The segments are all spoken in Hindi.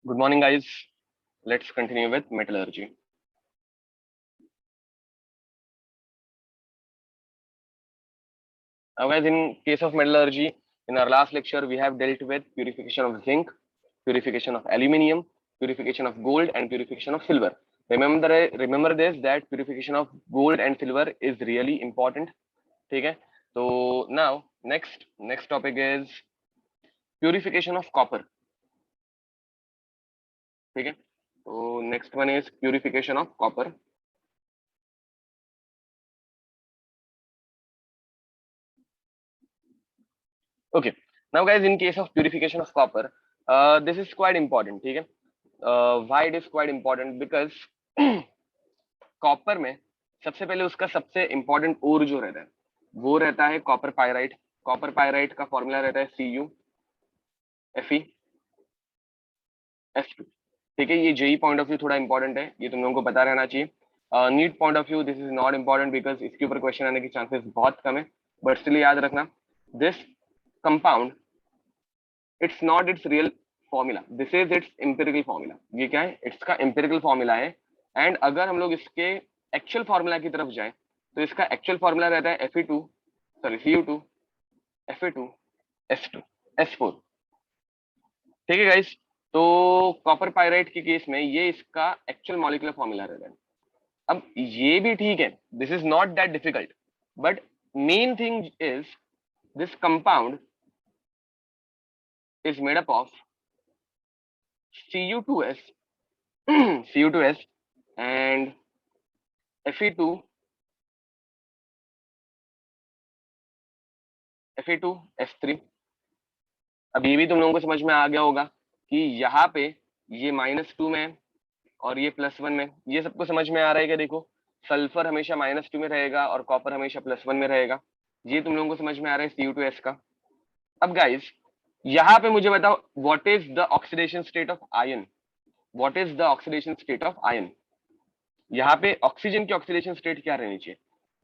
Good morning, guys. Let's continue with metallurgy. Now, guys, in case of metallurgy, in our last lecture, we have dealt with purification of zinc, purification of aluminium, purification of gold, and purification of silver. Remember this, that purification of gold and silver is really important. Okay. So now next topic is purification of copper. Okay. So next one is purification of copper. Okay. Now, guys, in case of purification of copper, this is quite important. Okay. Why it is quite important? Because copper में सबसे पहले उसका सबसे इंपॉर्टेंट ओर जो रहता है वो रहता है कॉपर पायराइट. कॉपर पायराइट का फॉर्मूला रहता है CuFeS2. ठीक है, ये जेई पॉइंट ऑफ व्यू थोड़ा इंपॉर्टेंट है, ये तुम लोगों को पता रहना चाहिए. NEET point of view this is not important because इसके ऊपर क्वेश्चन आने के चांसेस बहुत कम है, बट स्टिल याद रखना this compound it's not it's real formula, this is it's empirical formula. ये क्या है? इसका एम्पिरिकल फॉर्मूला है. एंड अगर हम लोग इसके एक्चुअल फॉर्मूला की तरफ जाएं तो इसका एक्चुअल फॉर्मूला रहता है Cu2 Fe2S4. ठीक है गाइस, तो कॉपर पायराइट के केस में ये इसका एक्चुअल मॉलिक्यूलर फॉर्मूला रहता है. अब ये भी ठीक है, this is not that difficult, but main thing is this compound is made up of Cu2S and Fe2S3. अब ये भी तुम लोगों को समझ में आ गया होगा कि यहाँ पे ये -2 में और ये +1 में, ये सबको समझ में आ रहा है कि देखो सल्फर हमेशा -2 में रहेगा और कॉपर हमेशा +1 में रहेगा. ये तुम लोगों को समझ में आ रहा है Cu2S का. अब गाइस यहाँ पे मुझे बताओ what is the oxidation state of ion. What is the oxidation state of ion? यहाँ पे ऑक्सीजन की ऑक्सीडेशन स्टेट क्या रहनी चाहिए?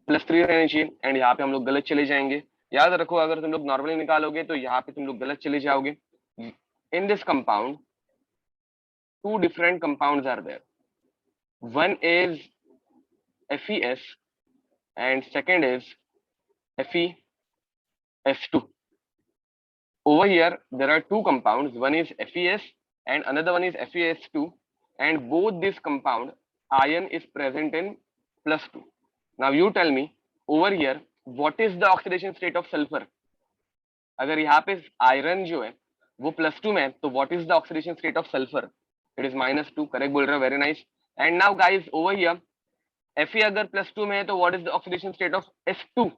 +3 रहनी चाहिए. एंड यहाँ पे हम लोग गलत चले जाएंगे. याद रखो, अगर तुम लोग नॉर्मली निकालोगे तो यहाँ पे तुम लोग गलत चले जाओगे. In this compound two different compounds are there. One is FeS and second is FeS2. Over here there are two compounds, one is FeS and another one is FeS2, and both this compound ion is present in +2. Now you tell me over here what is the oxidation state of sulfur. अगर यहाँ पे आयरन जो है वो +2 में है तो what is the oxidation state of sulfur? It is -2. Correct बोल रहे हो, very nice. And now guys over here Fe अगर +2 में है तो what is the oxidation state of S2?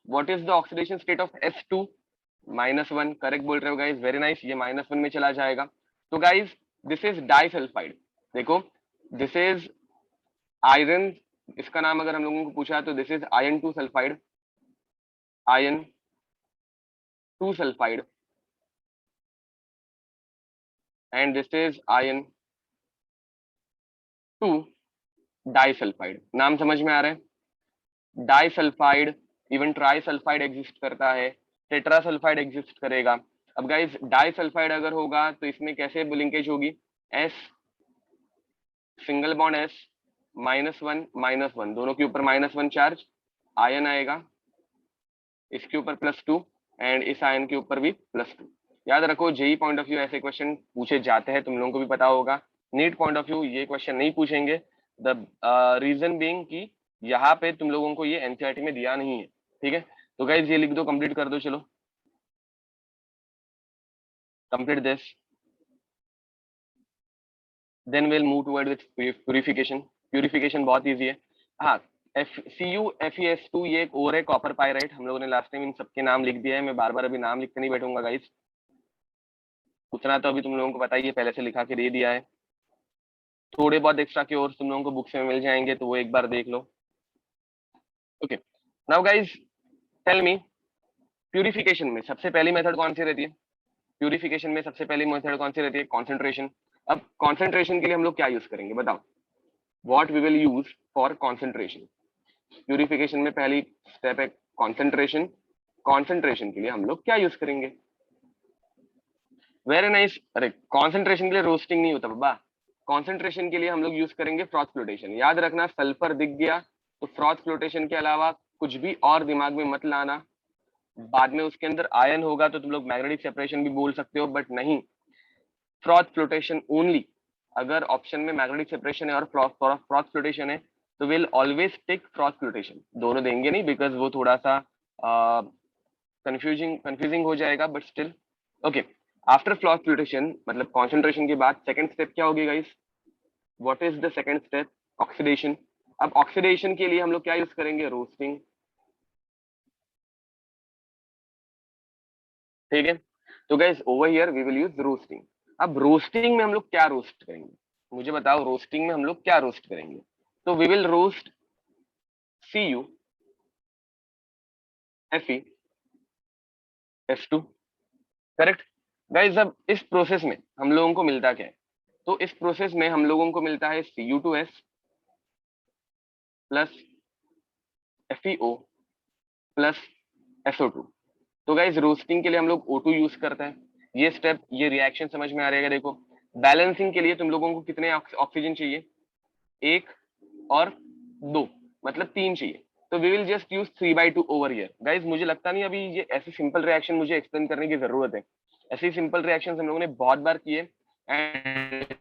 What is the oxidation state of S2? -1. Correct बोल रहे हो गाइस, वेरी नाइस. ये -1 में चला जाएगा. तो गाइस दिस इज डाइसल्फाइड. देखो दिस इज आयरन, इसका नाम अगर हम लोगों को पूछा तो this is iron 2 sulphide, iron 2 sulphide, and this is iron 2 disulphide. नाम समझ में आ रहा है? डाइसल्फाइड, इवन ट्राइसल्फाइड एग्जिस्ट करता है, टेट्रासल्फाइड एग्जिस्ट करेगा. अब गाइस डाइसल्फाइड अगर होगा तो इसमें कैसे लिंकेज होगी? S सिंगल बॉन्ड S -1 दोनों के ऊपर -1 चार्ज, आयन आएगा, इसके ऊपर +2 एंड इस आयन के ऊपर भी +2. याद रखो जेई पॉइंट ऑफ व्यू ऐसे क्वेश्चन पूछे जाते हैं, तुम लोगों को भी पता होगा. नीट पॉइंट ऑफ व्यू ये क्वेश्चन नहीं पूछेंगे. द रीजन बीइंग कि यहाँ पे तुम लोगों को ये एनसीईआरटी में दिया नहीं है. ठीक है, तो गाइस ये लिख दो, कंप्लीट कर दो. चलो complete this, then will move toward with purification. Purification बहुत इजी है. हाँ, CuFeS2 ये एक और है कॉपर पायराइट. हम लोगों ने लास्ट टाइम इन सबके नाम लिख दिया है, मैं बार बार अभी नाम लिखते नहीं बैठूंगा गाइस. उतना तो अभी तुम लोगों को पता ही है, पहले से लिखा के दे दिया है. थोड़े बहुत एक्स्ट्रा के और तुम लोगों को बुक्स में मिल जाएंगे तो वो एक बार देख लो. Okay, now guys tell me purification में सबसे पहली मेथड कौन सी रहती है? प्यूरिफिकेशन में सबसे पहली मेथड कौन सी रहती है? कॉन्सेंट्रेशन. अब कॉन्सेंट्रेशन के लिए हम लोग क्या यूज करेंगे बताओ? What we will use for concentration? Purification में पहली स्टेप है कॉन्सेंट्रेशन. कॉन्सेंट्रेशन के लिए हम लोग क्या यूज करेंगे? Very nice. अरे कॉन्सेंट्रेशन के लिए रोस्टिंग नहीं होता बाबा, कॉन्सेंट्रेशन के लिए हम लोग यूज करेंगे फ्रॉथ फ्लोटेशन। याद रखना, सल्फर दिख गया तो फ्रॉथ फ्लोटेशन के अलावा कुछ भी और दिमाग में मत लाना। बाद में उसके अंदर आयन होगा तो तुम लोग मैग्नेटिक सेपरेशन भी बोल सकते हो, बट नहीं, फ्रॉथ फ्लोटेशन ओनली। अगर ऑप्शन में मैग्नेटिक सेपरेशन है और फ्रॉथ फ्लोटेशन है तो will always take froth flotation. दोनों देंगे नहीं, बिकॉज वो थोड़ा सा कंफ्यूजिंग कंफ्यूजिंग हो जाएगा, but still okay. After froth flotation मतलब कॉन्सेंट्रेशन के बाद सेकंड स्टेप क्या होगी guys? What is the second step? Oxidation. अब ऑक्सीडेशन के लिए हम लोग क्या यूज करेंगे? रोस्टिंग। ठीक है, तो guys over here we will use roasting. अब रोस्टिंग में हम लोग क्या रोस्ट करेंगे? मुझे बताओ, रोस्टिंग में हम लोग क्या रोस्ट करेंगे? तो we will roast Cu, Fe, H2। Correct guys. अब इस प्रोसेस में हम लोगों को मिलता क्या है? तो इस प्रोसेस में हम लोगों को मिलता है Cu2S plus FeO plus SO2। तो गाइस रोस्टिंग के लिए हम लोग O2 यूज करते हैं। ये स्टेप, ये रिएक्शन समझ में आ रहेगा। देखो, बैलेंसिंग के लिए तुम लोगों को कितने ऑक्सीजन चाहिए? एक और दो, मतलब तीन चाहिए। तो we will just use 3/2 over here guys. मुझे लगता नहीं अभी ये ऐसे सिंपल रिएक्शन मुझे एक्सप्लेन करने की जरूरत है। ऐसे सिंपल रिएक्शन हम लोगों ने बहुत बार किए। And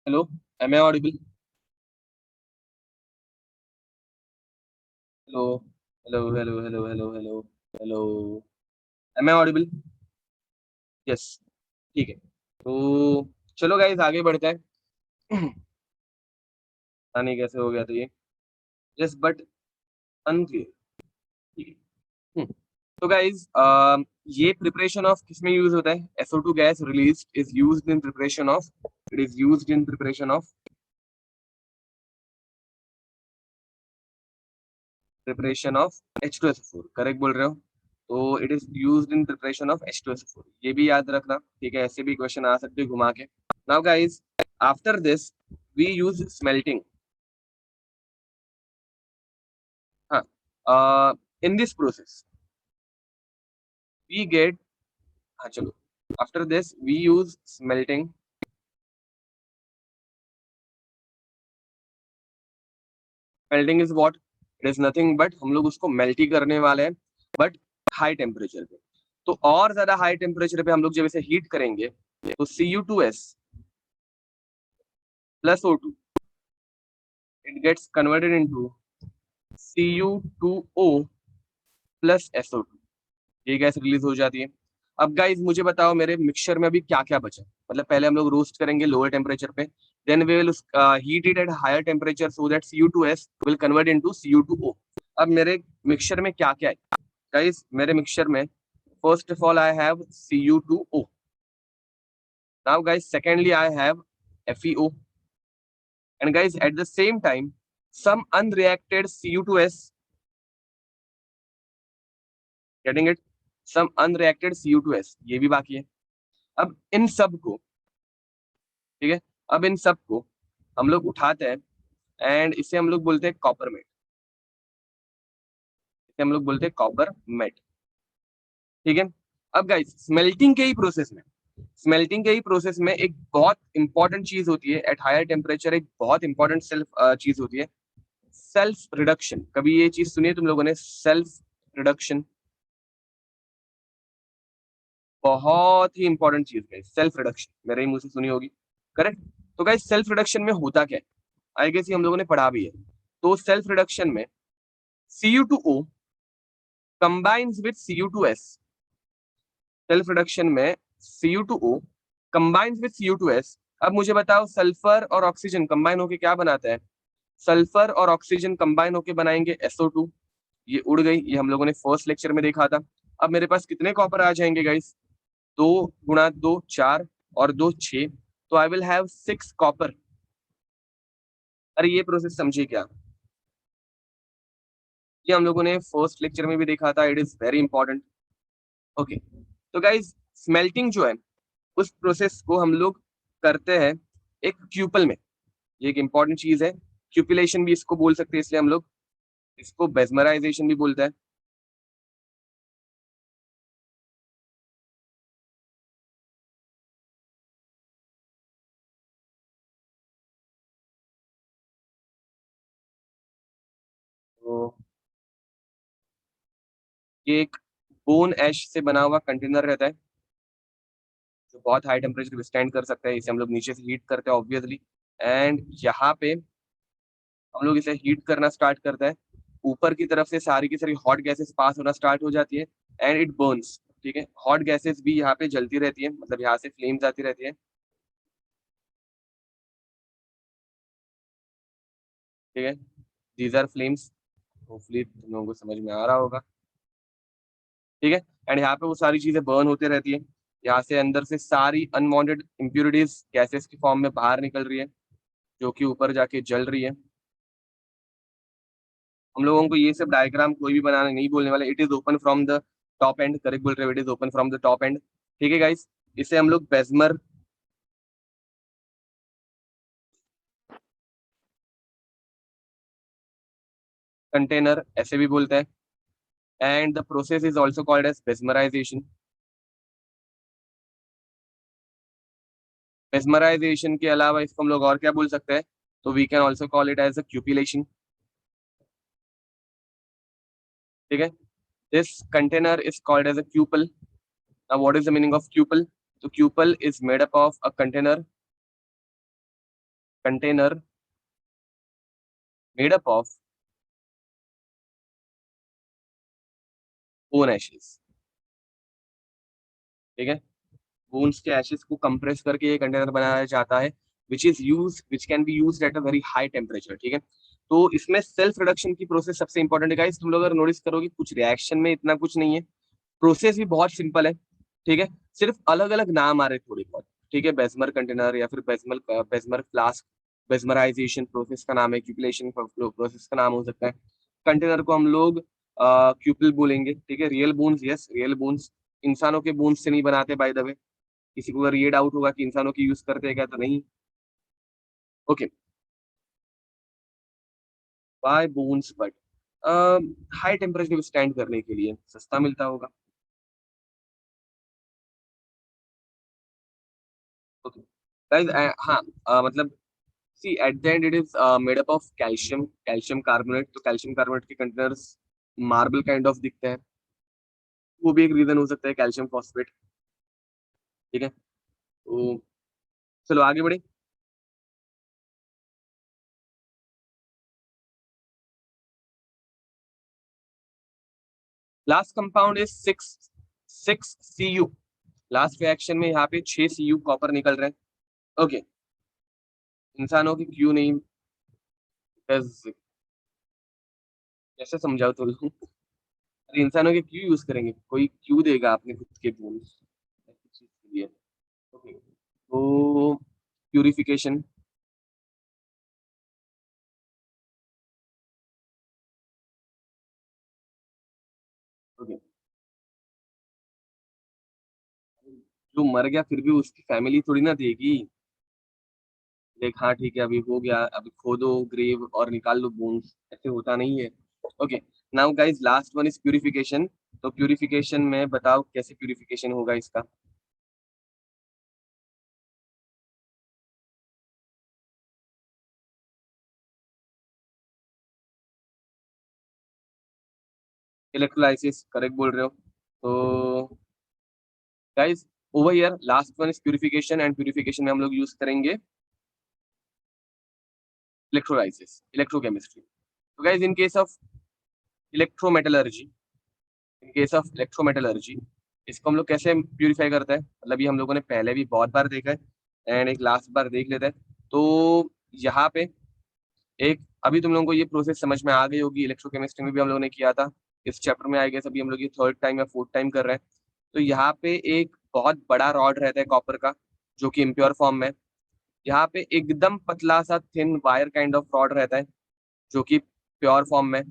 hello, am I audible? Hello hello hello hello hello hello hello, am I audible? Yes, ठीक है। तो चलो गाइस, आगे बढ़ते हैं। पता नहीं कैसे हो गया था ये। Yes but unclear. ठीक है। तो गाइस, ये प्रिपरेशन ऑफ किसमें यूज होता है? SO2 gas release is used in preparation of, it is used in preparation of, preparation of H2SO4। Correct बोल रहे हो? तो it is used in preparation of H2SO4, ये भी याद रखना। ठीक है, ऐसे भी क्वेश्चन आ सकते हैं घुमा के। Now guys, after this we use smelting. हाँ, in this process we get, हाँ चलो, after this we use smelting. Melting is what? It is nothing but हम लोग उसको मेल्ट ही करने वाले हैं, बट हाई टेम्परेचर पे। तो और ज्यादा हाई टेम्परेचर पे हम लोग जब इसे हीट करेंगे तो Cu2S plus O2, it gets converted into Cu2O plus SO2। ये गैस रिलीज हो जाती है। अब गाइस मुझे बताओ, मेरे मिक्सचर में अभी क्या क्या बचा? मतलब पहले हम लोग रोस्ट करेंगे लोअर टेम्परेचर पे, then we will heat it at higher temperature so that Cu2S will convert into Cu2O। अब मेरे मिक्सचर में क्या क्या है गाइस? मेरे मिक्सचर में first of all I have Cu2O। Now guys secondly I have FeO, and guys at the same time some unreacted Cu2S, getting it? some unreacted Cu2S, ये भी बाकी है। अब इन सब को, ठीक है, अब इन सब को हम लोग उठाते हैं एंड इसे हम लोग बोलते हैं कॉपर मेट। इसे हम लोग बोलते हैं कॉपर मेट। ठीक है। अब गाइस स्मेल्टिंग के ही प्रोसेस में, स्मेल्टिंग के ही प्रोसेस में एक बहुत इंपॉर्टेंट चीज होती है एट हायर टेम्परेचर, एक बहुत इंपॉर्टेंट सेल्फ चीज होती है, सेल्फ रिडक्शन। कभी ये चीज सुनी है तुम लोगों ने? सेल्फ रिडक्शन बहुत ही इंपॉर्टेंट चीज है। सेल्फ रिडक्शन मेरे ही मुंह से सुनी होगी, करेक्ट? तो गाइस सेल्फ रिडक्शन में होता क्या है? आई गेस ये हम लोगों ने पढ़ा भी है। तो सेल्फ रिडक्शन में Cu2O combines with Cu2S। Self reduction में Cu2O combines with Cu2S अब मुझे बताओ सल्फर और ऑक्सीजन कंबाइन होके क्या बनाता है? सल्फर और ऑक्सीजन कंबाइन होके बनाएंगे SO2। ये उड़ गई, ये हम लोगों ने फर्स्ट लेक्चर में देखा था। अब मेरे पास कितने कॉपर आ जाएंगे गाइस? 2 × 2 4 और 2 6, तो आई विल हैव 6 कॉपर। अरे ये प्रोसेस समझिए क्या, ये हम लोगों ने फर्स्ट लेक्चर में भी देखा था, it is very important. Okay, तो गाइस स्मेल्टिंग जो है उस प्रोसेस को हम लोग करते हैं एक क्यूपल में। ये एक इंपॉर्टेंट चीज है, क्यूपिलेशन भी इसको बोल सकते हैं, इसलिए हम लोग इसको बेस्मराइजेशन भी बोलते हैं। तो ये एक बोन ऐश से बना हुआ कंटेनर रहता है जो बहुत हाई टेम्परेचर विस्टैंड कर सकता है। इसे हम लोग नीचे से हीट करते हैं ऑब्वियसली, एंड यहाँ पे हम लोग इसे हीट करना स्टार्ट करते हैं। ऊपर की तरफ से सारी की सारी हॉट गैसेस पास होना स्टार्ट हो जाती है एंड इट बर्न्स। ठीक है, हॉट गैसेस भी यहाँ पे जलती रहती है, मतलब यहाँ से फ्लेम्स आती रहती है। ठीक है, दीज आर फ्लेम्स, होपफुली तुम लोगों को समझ में आ रहा होगा। ठीक है, एंड यहाँ पे वो सारी चीजें बर्न होते रहती है, यहाँ से अंदर से सारी अनवांटेड इम्प्योरिटीज गैसेस की फॉर्म में बाहर निकल रही है जो कि ऊपर जाके जल रही है। हम लोगों को ये सब डायग्राम कोई भी बनाने नहीं बोलने वाले, it is open from the top and, correct बोल रहे हो, it is open from the top and. ठीक है गाइस, इसे हम लोग बेजमर कंटेनर ऐसे भी बोलते हैं, and the process is also called as bessemerisation. Bessemerisation के अलावा इसको हम लोग और क्या बोल सकते हैं? तो we can also call it as a cupellation. ठीक है, this container is called as a cupel. Now what is the meaning of cupel? तो cupel is made up of a container made up of bone ashes. ठीक है, बोन्स के एशेस को कंप्रेस करके ये कंटेनर बनाया जाता है which can be used at a very high temperature. ठीक है, तो इसमें सेल्फ रिडक्शन की प्रोसेस सबसे इंपॉर्टेंट है गाइस। तुम लोग अगर नोटिस करोगे कुछ रिएक्शन में इतना कुछ नहीं है, प्रोसेस भी बहुत सिंपल है। ठीक है, सिर्फ अलग अलग नाम आ रहे थोड़ी बहुत। ठीक है, बेसमर कंटेनर या फिर बेसमर फ्लास्क, बेसमराइजेशन प्रोसेस का नाम है, क्यूपिलेशन प्रोसेस का नाम हो सकता है। कंटेनर को हम लोग क्यूपिल बोलेंगे। ठीक है, real bones, yes real bones, इंसानों के बोन्स से नहीं बनाते बाय द वे। किसी को अगर ये डाउट होगा कि इंसानों की यूज करते हैं क्या, तो नहीं। Okay, bye bones but high temperature stand करने के लिए सस्ता मिलता होगा। ओके गाइस, हाँ, मतलब see at the end it is made up of calcium carbonate. तो कैल्शियम कार्बोनेट के कंटेनर्स मार्बल काइंड ऑफ दिखते हैं, वो भी एक रीजन हो सकता है, कैल्शियम फॉस्फेट। ठीक है, तो चलो आगे बढ़े। Last compound is 6 Cu। Last reaction में यहाँ पे 6 Cu कॉपर निकल रहे हैं। ओके, इंसानों की क्यों नहीं? Because कैसे समझाओ तो लोग? अरे इंसानों के क्यों यूज करेंगे, कोई क्यों देगा अपने खुद के बोन्स चीज के लिए? ओके, तो प्यूरिफिकेशन। ओके, जो मर गया फिर भी उसकी फैमिली थोड़ी ना देगी, देख हाँ ठीक है अभी हो गया, अभी खोदो ग्रेव और निकाल लो बोन्स, ऐसे होता नहीं है। Okay, now guys last one is purification. तो प्यूरिफिकेशन में बताओ कैसे प्यूरिफिकेशन होगा इसका? इलेक्ट्रोलाइसिस, करेक्ट बोल रहे हो। तो guys over here last one is purification, and purification में हम लोग यूज करेंगे इलेक्ट्रोलाइसिस, इलेक्ट्रोकेमिस्ट्री। तो guys in case of electrometallurgy, in case of electrometallurgy इसको हम लोग कैसे प्यूरिफाई करते हैं, मतलब ये हम लोगों ने पहले भी बहुत बार देखा है, एंड एक लास्ट बार देख लेते हैं। तो यहाँ पे एक, अभी तुम लोगों को ये प्रोसेस समझ में आ गई होगी, इलेक्ट्रोकेमिस्ट्री में भी हम लोगों ने किया था, इस चैप्टर में आई गेस अभी हम लोग ये थर्ड टाइम या फोर्थ टाइम कर रहे हैं। तो यहाँ पे एक बहुत बड़ा रॉड रहता है कॉपर का, जो कि इम्प्योर फॉर्म में है। यहाँ पे एकदम पतला सा thin wire kind of rod रहता है, जो कि प्योर फॉर्म में है।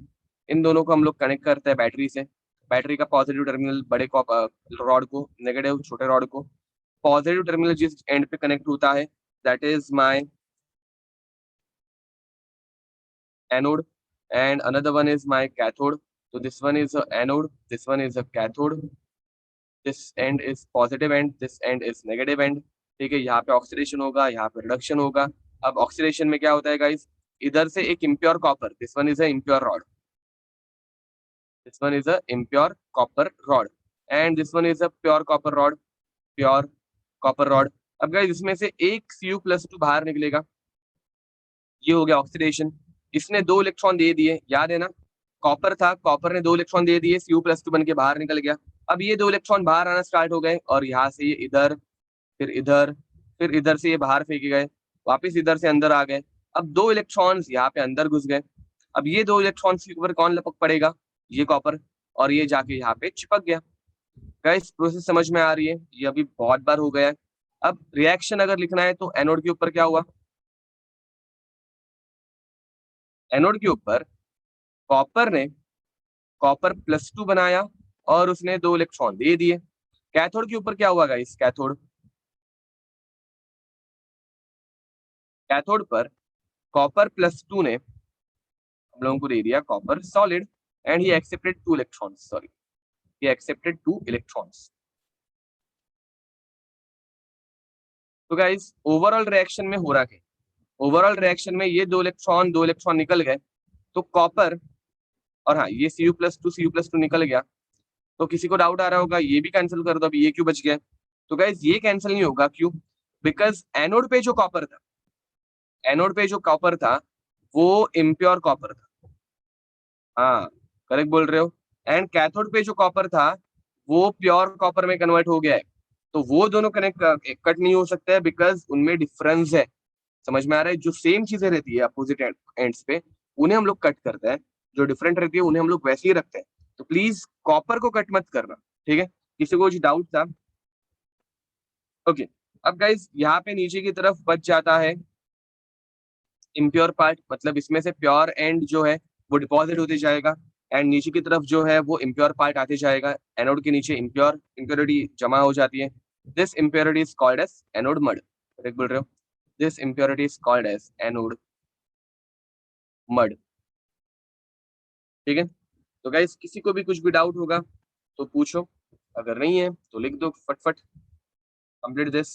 इन दोनों को हम लोग कनेक्ट करते हैं बैटरी से। बैटरी का पॉजिटिव टर्मिनल बड़े रॉड को, नेगेटिव छोटे रॉड को। पॉजिटिव टर्मिनल जिस एंड पे कनेक्ट होता है, that is my anode, and another one is my cathode. So this one is a anode, this one is a cathode. This end is positive end, this end is negative end. ठीक है, यहाँ पे ऑक्सीडेशन होगा, यहाँ पे रिडक्शन होगा। अब ऑक्सीडेशन में क्या होता है गाइस, इधर से एक impure copper, this one is a impure rod, this one is a impure copper rod, and this one is a pure copper rod, pure copper rod. अब गाइस इसमें से एक Cu+2 बाहर निकलेगा, ये हो गया ऑक्सीडेशन। इसने 2 इलेक्ट्रॉन दे दिए, याद है ना, कॉपर था, कॉपर ने 2 इलेक्ट्रॉन दे दिए, Cu+2 बन के बाहर निकल गया। अब ये 2 इलेक्ट्रॉन बाहर आना स्टार्ट हो गए, और यहाँ से ये इधर, फिर इधर, फिर इधर से ये बाहर फेंके गए, वापस इधर से अंदर आ गए। अब 2 इलेक्ट्रॉन्स यहाँ पे अंदर घुस गए। अब ये 2 इलेक्ट्रॉन्स के ऊपर कौन लपक पड़ेगा, ये कॉपर, और ये जाके यहाँ पे चिपक गया। गाइस प्रोसेस समझ में आ रही है, ये अभी बहुत बार हो गया है। अब रिएक्शन अगर लिखना है तो एनोड के ऊपर क्या हुआ, एनोड के ऊपर कॉपर ने कॉपर+2 बनाया, और उसने 2 इलेक्ट्रॉन दे दिए। कैथोड के ऊपर क्या हुआ गाइस, कैथोड, कैथोड पर कॉपर+2 ने हम लोगों को दे दिया copper solid, and he accepted 2 electrons, sorry, he accepted 2 electrons. तो गाइस ओवरऑल रिएक्शन में हो रहा है, ओवरऑल रिएक्शन में ये 2 इलेक्ट्रॉन निकल गए, तो कॉपर, और हाँ ये Cu+2 निकल गया। तो किसी को डाउट आ रहा होगा, ये भी कैंसिल कर दो, अभी ये क्यों बच गया। तो गाइस ये कैंसिल नहीं होगा, क्यों, बिकॉज एनोड पे जो कॉपर था, एनोड पे जो कॉपर था वो इम्प्योर कॉपर था, हाँ करेक्ट बोल रहे हो। एंड कैथोड पे जो कॉपर था वो प्योर कॉपर में कन्वर्ट हो गया है। तो वो दोनों कनेक्ट कट नहीं हो सकते हैं, बिकॉज उनमें डिफरेंस है। समझ में आ रहा है, जो सेम चीजें रहती है अपोजिट एंड्स पे, उन्हें हम लोग कट करते हैं, जो डिफरेंट रहती है उन्हें हम लोग वैसे ही रखते हैं। तो प्लीज कॉपर को कट मत करना, ठीक है, किसी को डाउट था। ओके, अब गाइज यहाँ पे नीचे की तरफ बच जाता है इम्प्योर पार्ट, मतलब इसमें से प्योर एंड जो है वो डिपॉजिट होते जाएगा, एंड नीचे की तरफ जो है वो इम्प्योर पार्ट आते जाएगा। एनोड के नीचे इम्प्योरिटी जमा हो जाती है। This impurity is called as anode mud, correct बोल रहे हो, this impurity is called as anode mud, ठीक है। तो गाइस किसी को भी कुछ भी डाउट होगा तो पूछो, अगर नहीं है तो लिख दो फटफट, complete this,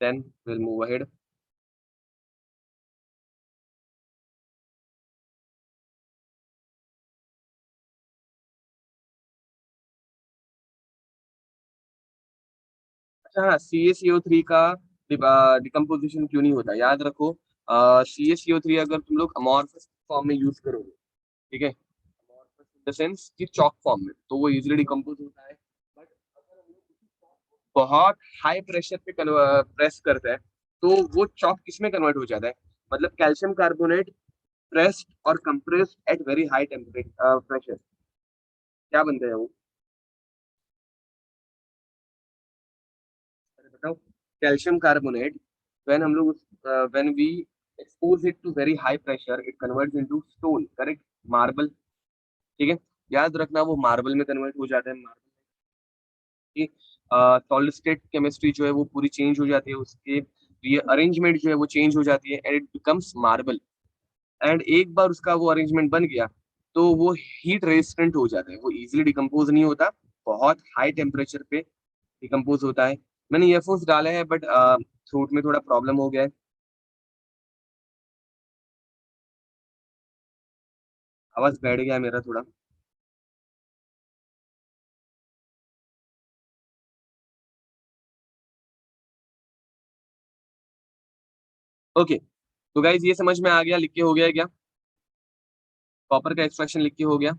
then will move ahead. अच्छा हाँ, CaCO3 का डिकम्पोजिशन क्यों नहीं होता, याद रखो, CaCO3 अगर तुम लोग अमॉर्फस फॉर्म में यूज करोगे, ठीक है, अमॉर्फस इन द सेंस कि चॉक फॉर्म में, तो वो इजीली डिकम्पोज होता है। बट अगर हम लोग बहुत हाई प्रेशर पे प्रेस करते हैं, तो वो चॉक किसमें कन्वर्ट हो जाता है, मतलब कैल्शियम कार्बोनेट प्रेस्ड और compressed at very high temperature pressure, क्या बनता है वो, अरे बताओ। कैल्शियम कार्बोनेट, व्हेन हम लोग when we expose it to very high pressure, it converts into stone, correct, marble, ठीक है। याद रखना वो मार्बल में कन्वर्ट हो जाता है, मार्बल की सॉलिड स्टेट केमिस्ट्री जो है वो पूरी चेंज हो जाती है, उसके ये अरेंजमेंट जो है वो चेंज हो जाती है, and it becomes marble. And एक बार उसका वो अरेंजमेंट बन गया तो वो हीट रेजिस्टेंट हो जाता है, वो इजीली डिकम्पोज नहीं होता, बहुत हाई टेम्परेचर पे डिकम्पोज होता है। मैंने ईयरफोन्स डाले हैं, बट थ्रोट में थोड़ा प्रॉब्लम हो गया है, आवाज बैठ गया है मेरा थोड़ा। ओके, तो गाइज ये समझ में आ गया, लिख के हो गया है क्या, कॉपर का एक्सट्रैक्शन लिख के हो गया।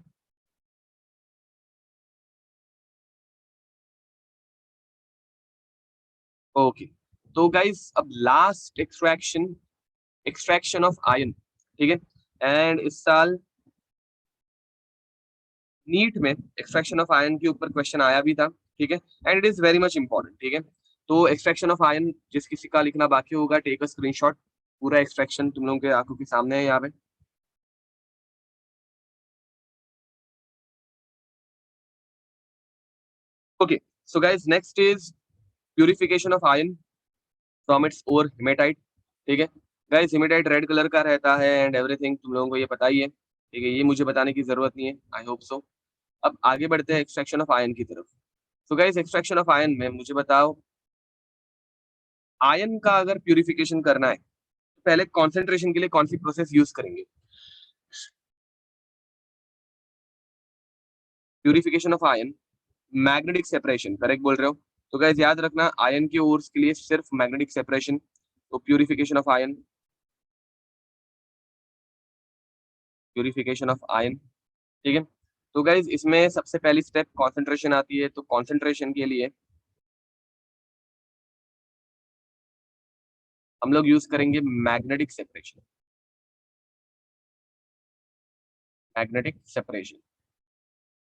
ओके, तो गाइस अब लास्ट एक्सट्रैक्शन ऑफ आयन, ठीक है, एंड इस साल नीट में एक्सट्रैक्शन ऑफ आयन के ऊपर क्वेश्चन आया भी था, ठीक है, and it is very much important, ठीक है। तो एक्सट्रैक्शन ऑफ आयन जिस किसी का लिखना बाकी होगा, टेक अ स्क्रीनशॉट, पूरा एक्सट्रैक्शन तुम लोगों के आंखों के सामने है यहाँ पे। Okay, so guys next is purification of iron from its ore haematite, ठीक है। गाइस हेमेटाइट रेड कलर का रहता है एंड एवरीथिंग, तुम लोगों को ये पता ही है, ठीक है, ये मुझे बताने की जरूरत नहीं है, आई होप सो। अब आगे बढ़ते हैं एक्सट्रैक्शन ऑफ आयन की तरफ। तो गाइस एक्सट्रैक्शन ऑफ आयन में मुझे बताओ, आयन का अगर प्यूरिफिकेशन करना है तो पहले कॉन्सेंट्रेशन के लिए कौन सी प्रोसेस यूज करेंगे? Purification of ion, magnetic separation, correct बोल रहे हो। तो गाइस याद रखना, आयन के ओर्स के लिए सिर्फ मैग्नेटिक सेपरेशन, तो purification of ion, purification of ion, ठीक है। तो गाइज इसमें सबसे पहली स्टेप कॉन्सेंट्रेशन आती है, तो कॉन्सेंट्रेशन के लिए हम लोग यूज करेंगे मैग्नेटिक सेपरेशन, मैग्नेटिक सेपरेशन।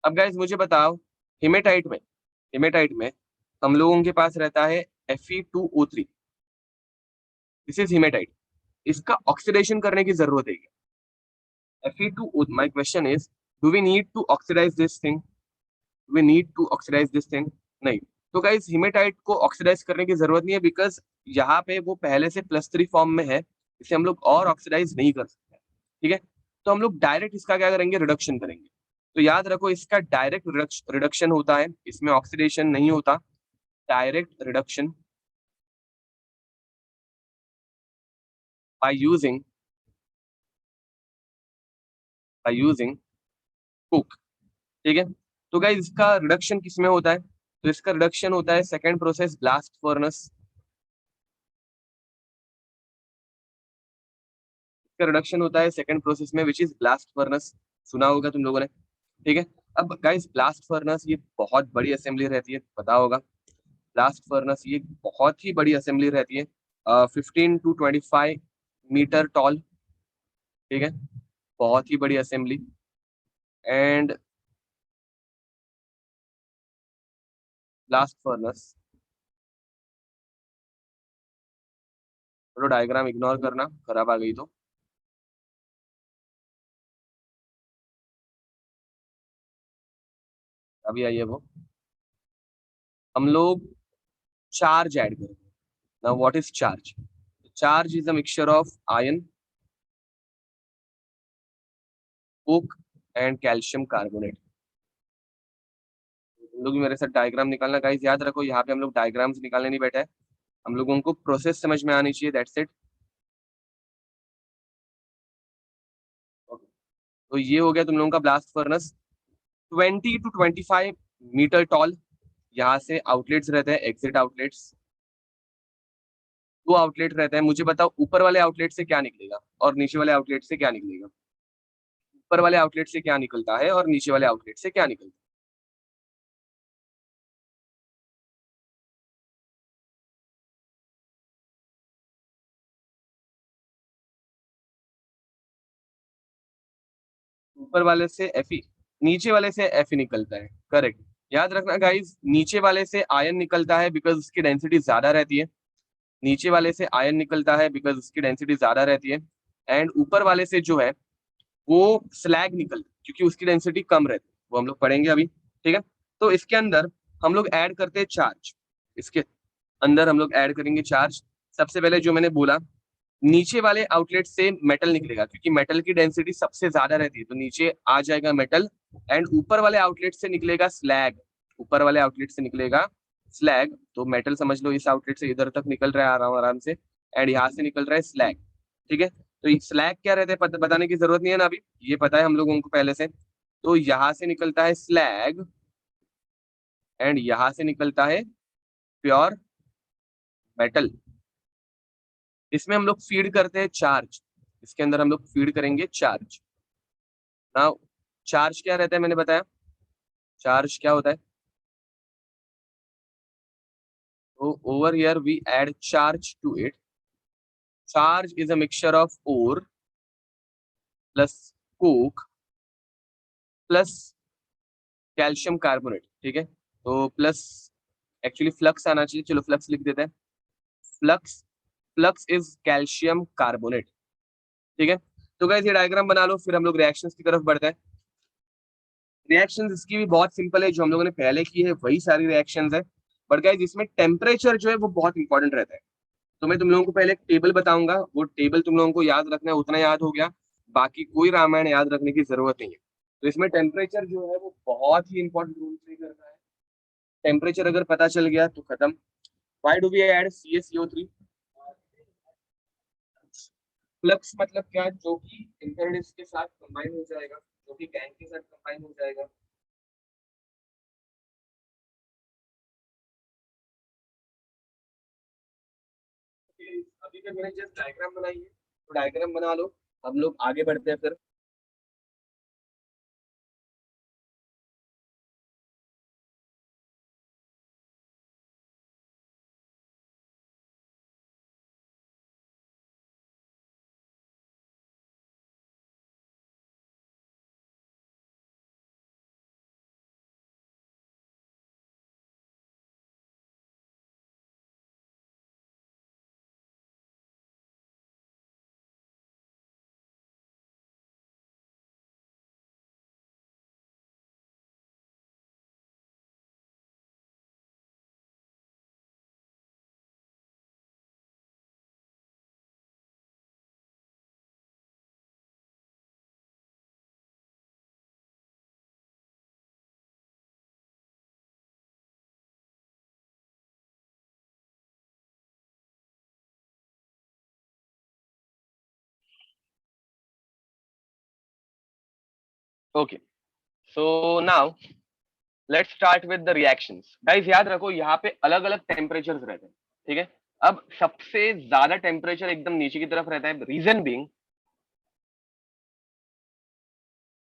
अब गाइज मुझे बताओ, हिमेटाइट में, हिमेटाइट में हम लोगों के पास रहता है Fe2O3, दिस इज हिमेटाइट, इसका ऑक्सीडेशन करने की जरूरत है क्या? Fe2O, my question is, do we need to oxidise this thing, we need to oxidise this thing? नहीं। तो गाइस हिमेटाइट को ऑक्सीडाइज करने की जरूरत नहीं है, बिकॉज यहाँ पे वो पहले से +3 फॉर्म में है, इसे हम लोग और ऑक्सीडाइज नहीं कर सकते, ठीक है। तो हम लोग डायरेक्ट इसका क्या करेंगे, रिडक्शन करेंगे। तो याद रखो, इसका डायरेक्ट रिडक्शन होता है, इसमें ऑक्सीडेशन नहीं होता, direct reduction by using, by using cook, ठीक है। तो गाइस इसका रिडक्शन किसमें होता है? तो इसका रिडक्शन होता है सेकेंड प्रोसेस, ब्लास्ट फर्नेस, का रिडक्शन होता है सेकंड प्रोसेस में, विच इज ब्लास्ट फर्नेस, सुना होगा तुम लोगों ने, ठीक है। अब गाइस ब्लास्ट फर्नेस ये बहुत बड़ी असेंबली रहती है, पता होगा। ब्लास्ट फर्नेस ये बहुत ही बड़ी असेंबली रहती है, 15 to 25 मीटर टॉल, ठीक है, बहुत ही बड़ी असेंबली। एंड ब्लास्ट फर्नेस, चलो डायग्राम इग्नोर करना, खराब आ गई तो। अभी आई है वो, हम लोग चार्ज ऐड करेंगे। Now what is charge? Charge is a mixture of ion, Coke and calcium carbonate. तुम लोग भी मेरे साथ डायग्राम निकालना गाइस, याद रखो यहाँ पे हम लोग डायग्राम्स निकालने नहीं बैठे हैं, हम लोगों को प्रोसेस समझ में आनी चाहिए, दैट्स इट। तो ये हो गया तुम लोगों का blast furnace, 20 to 25 metre tall, यहाँ से आउटलेट्स रहते हैं, एग्जिट आउटलेट्स, दो आउटलेट रहते हैं। मुझे बताओ ऊपर वाले आउटलेट से क्या निकलेगा और नीचे वाले आउटलेट से क्या निकलेगा? ऊपर वाले आउटलेट से क्या निकलता है और नीचे वाले आउटलेट से क्या निकलता है? ऊपर वाले से Fe, नीचे वाले से Fe निकलता है, करेक्ट। याद रखना गाइस, नीचे वाले से आयन निकलता है बिकॉज उसकी डेंसिटी ज्यादा रहती है, नीचे वाले से आयन निकलता है बिकॉज उसकी डेंसिटी ज्यादा रहती है। एंड ऊपर वाले से जो है वो स्लैग निकलता है क्योंकि उसकी डेंसिटी कम रहती है, वो हम लोग पढ़ेंगे अभी, ठीक है। तो इसके अंदर हम लोग ऐड करते हैं चार्ज, इसके अंदर हम लोग ऐड करेंगे चार्ज। सबसे पहले जो मैंने बोला, नीचे वाले आउटलेट से मेटल निकलेगा क्योंकि मेटल की डेंसिटी सबसे ज्यादा रहती है, तो नीचे आ जाएगा मेटल। एंड ऊपर वाले आउटलेट से निकलेगा स्लैग, ऊपर वाले आउटलेट से निकलेगा स्लैग, तो मेटल समझ लो इस आउटलेट से इधर तक निकल रहा है आराम आराम से, एंड यहाँ से निकल रहा है स्लैग, ठीक है। तो स्लैग क्या रहता है बताने की जरूरत नहीं है ना, अभी ये पता है हम लोगों को पहले से। तो यहाँ से निकलता है स्लैग एंड यहाँ से निकलता है प्योर मेटल, इसमें हम लोग फीड करते हैं चार्ज, इसके अंदर हम लोग फीड करेंगे चार्ज। नाउ चार्ज क्या रहता है मैंने बताया, चार्ज क्या होता है? So over here we add charge to it. Charge is a mixture of ore plus coke plus calcium carbonate, ठीक है। तो प्लस एक्चुअली फ्लक्स आना चाहिए, चलो फ्लक्स लिख देते हैं। Flux flux is calcium carbonate, ठीक है। तो गाइस ये डायग्राम बना लो, फिर हम लोग रिएक्शंस की तरफ बढ़ते हैं। रिएक्शंस इसकी भी बहुत सिंपल है, जो हम लोगों ने पहले की है वही सारी रिएक्शंस है, बट गाइस इसमें टेम्परेचर जो है वो बहुत इंपॉर्टेंट रहता है। तो मैं तुम लोगों को पहले एक टेबल बताऊंगा, वो टेबल तुम लोगों को याद रखना है, उतना याद हो गया, बाकी कोई रामायण याद रखने की जरूरत नहीं है। तो इसमें टेम्परेचर जो है वो बहुत ही इंपॉर्टेंट रोल प्ले करता है। टेम्परेचर अगर पता चल गया तो खत्म। Why do we add CaCO3? Flux मतलब क्या, जो कि इंटरडिस के साथ कंबाइन हो जाएगा, जो कि टैंक के साथ कंबाइन हो जाएगा। अभी तक मैंने जस्ट डायग्राम बनाई है, तो डायग्राम बना लो, हम लोग आगे बढ़ते हैं फिर। Okay, so now let's start with the reactions. Guys याद रखो यहाँ पे अलग अलग टेम्परेचर्स रहते हैं, ठीक है। अब सबसे ज्यादा टेम्परेचर एकदम नीचे की तरफ रहता है, रीजन बीइंग,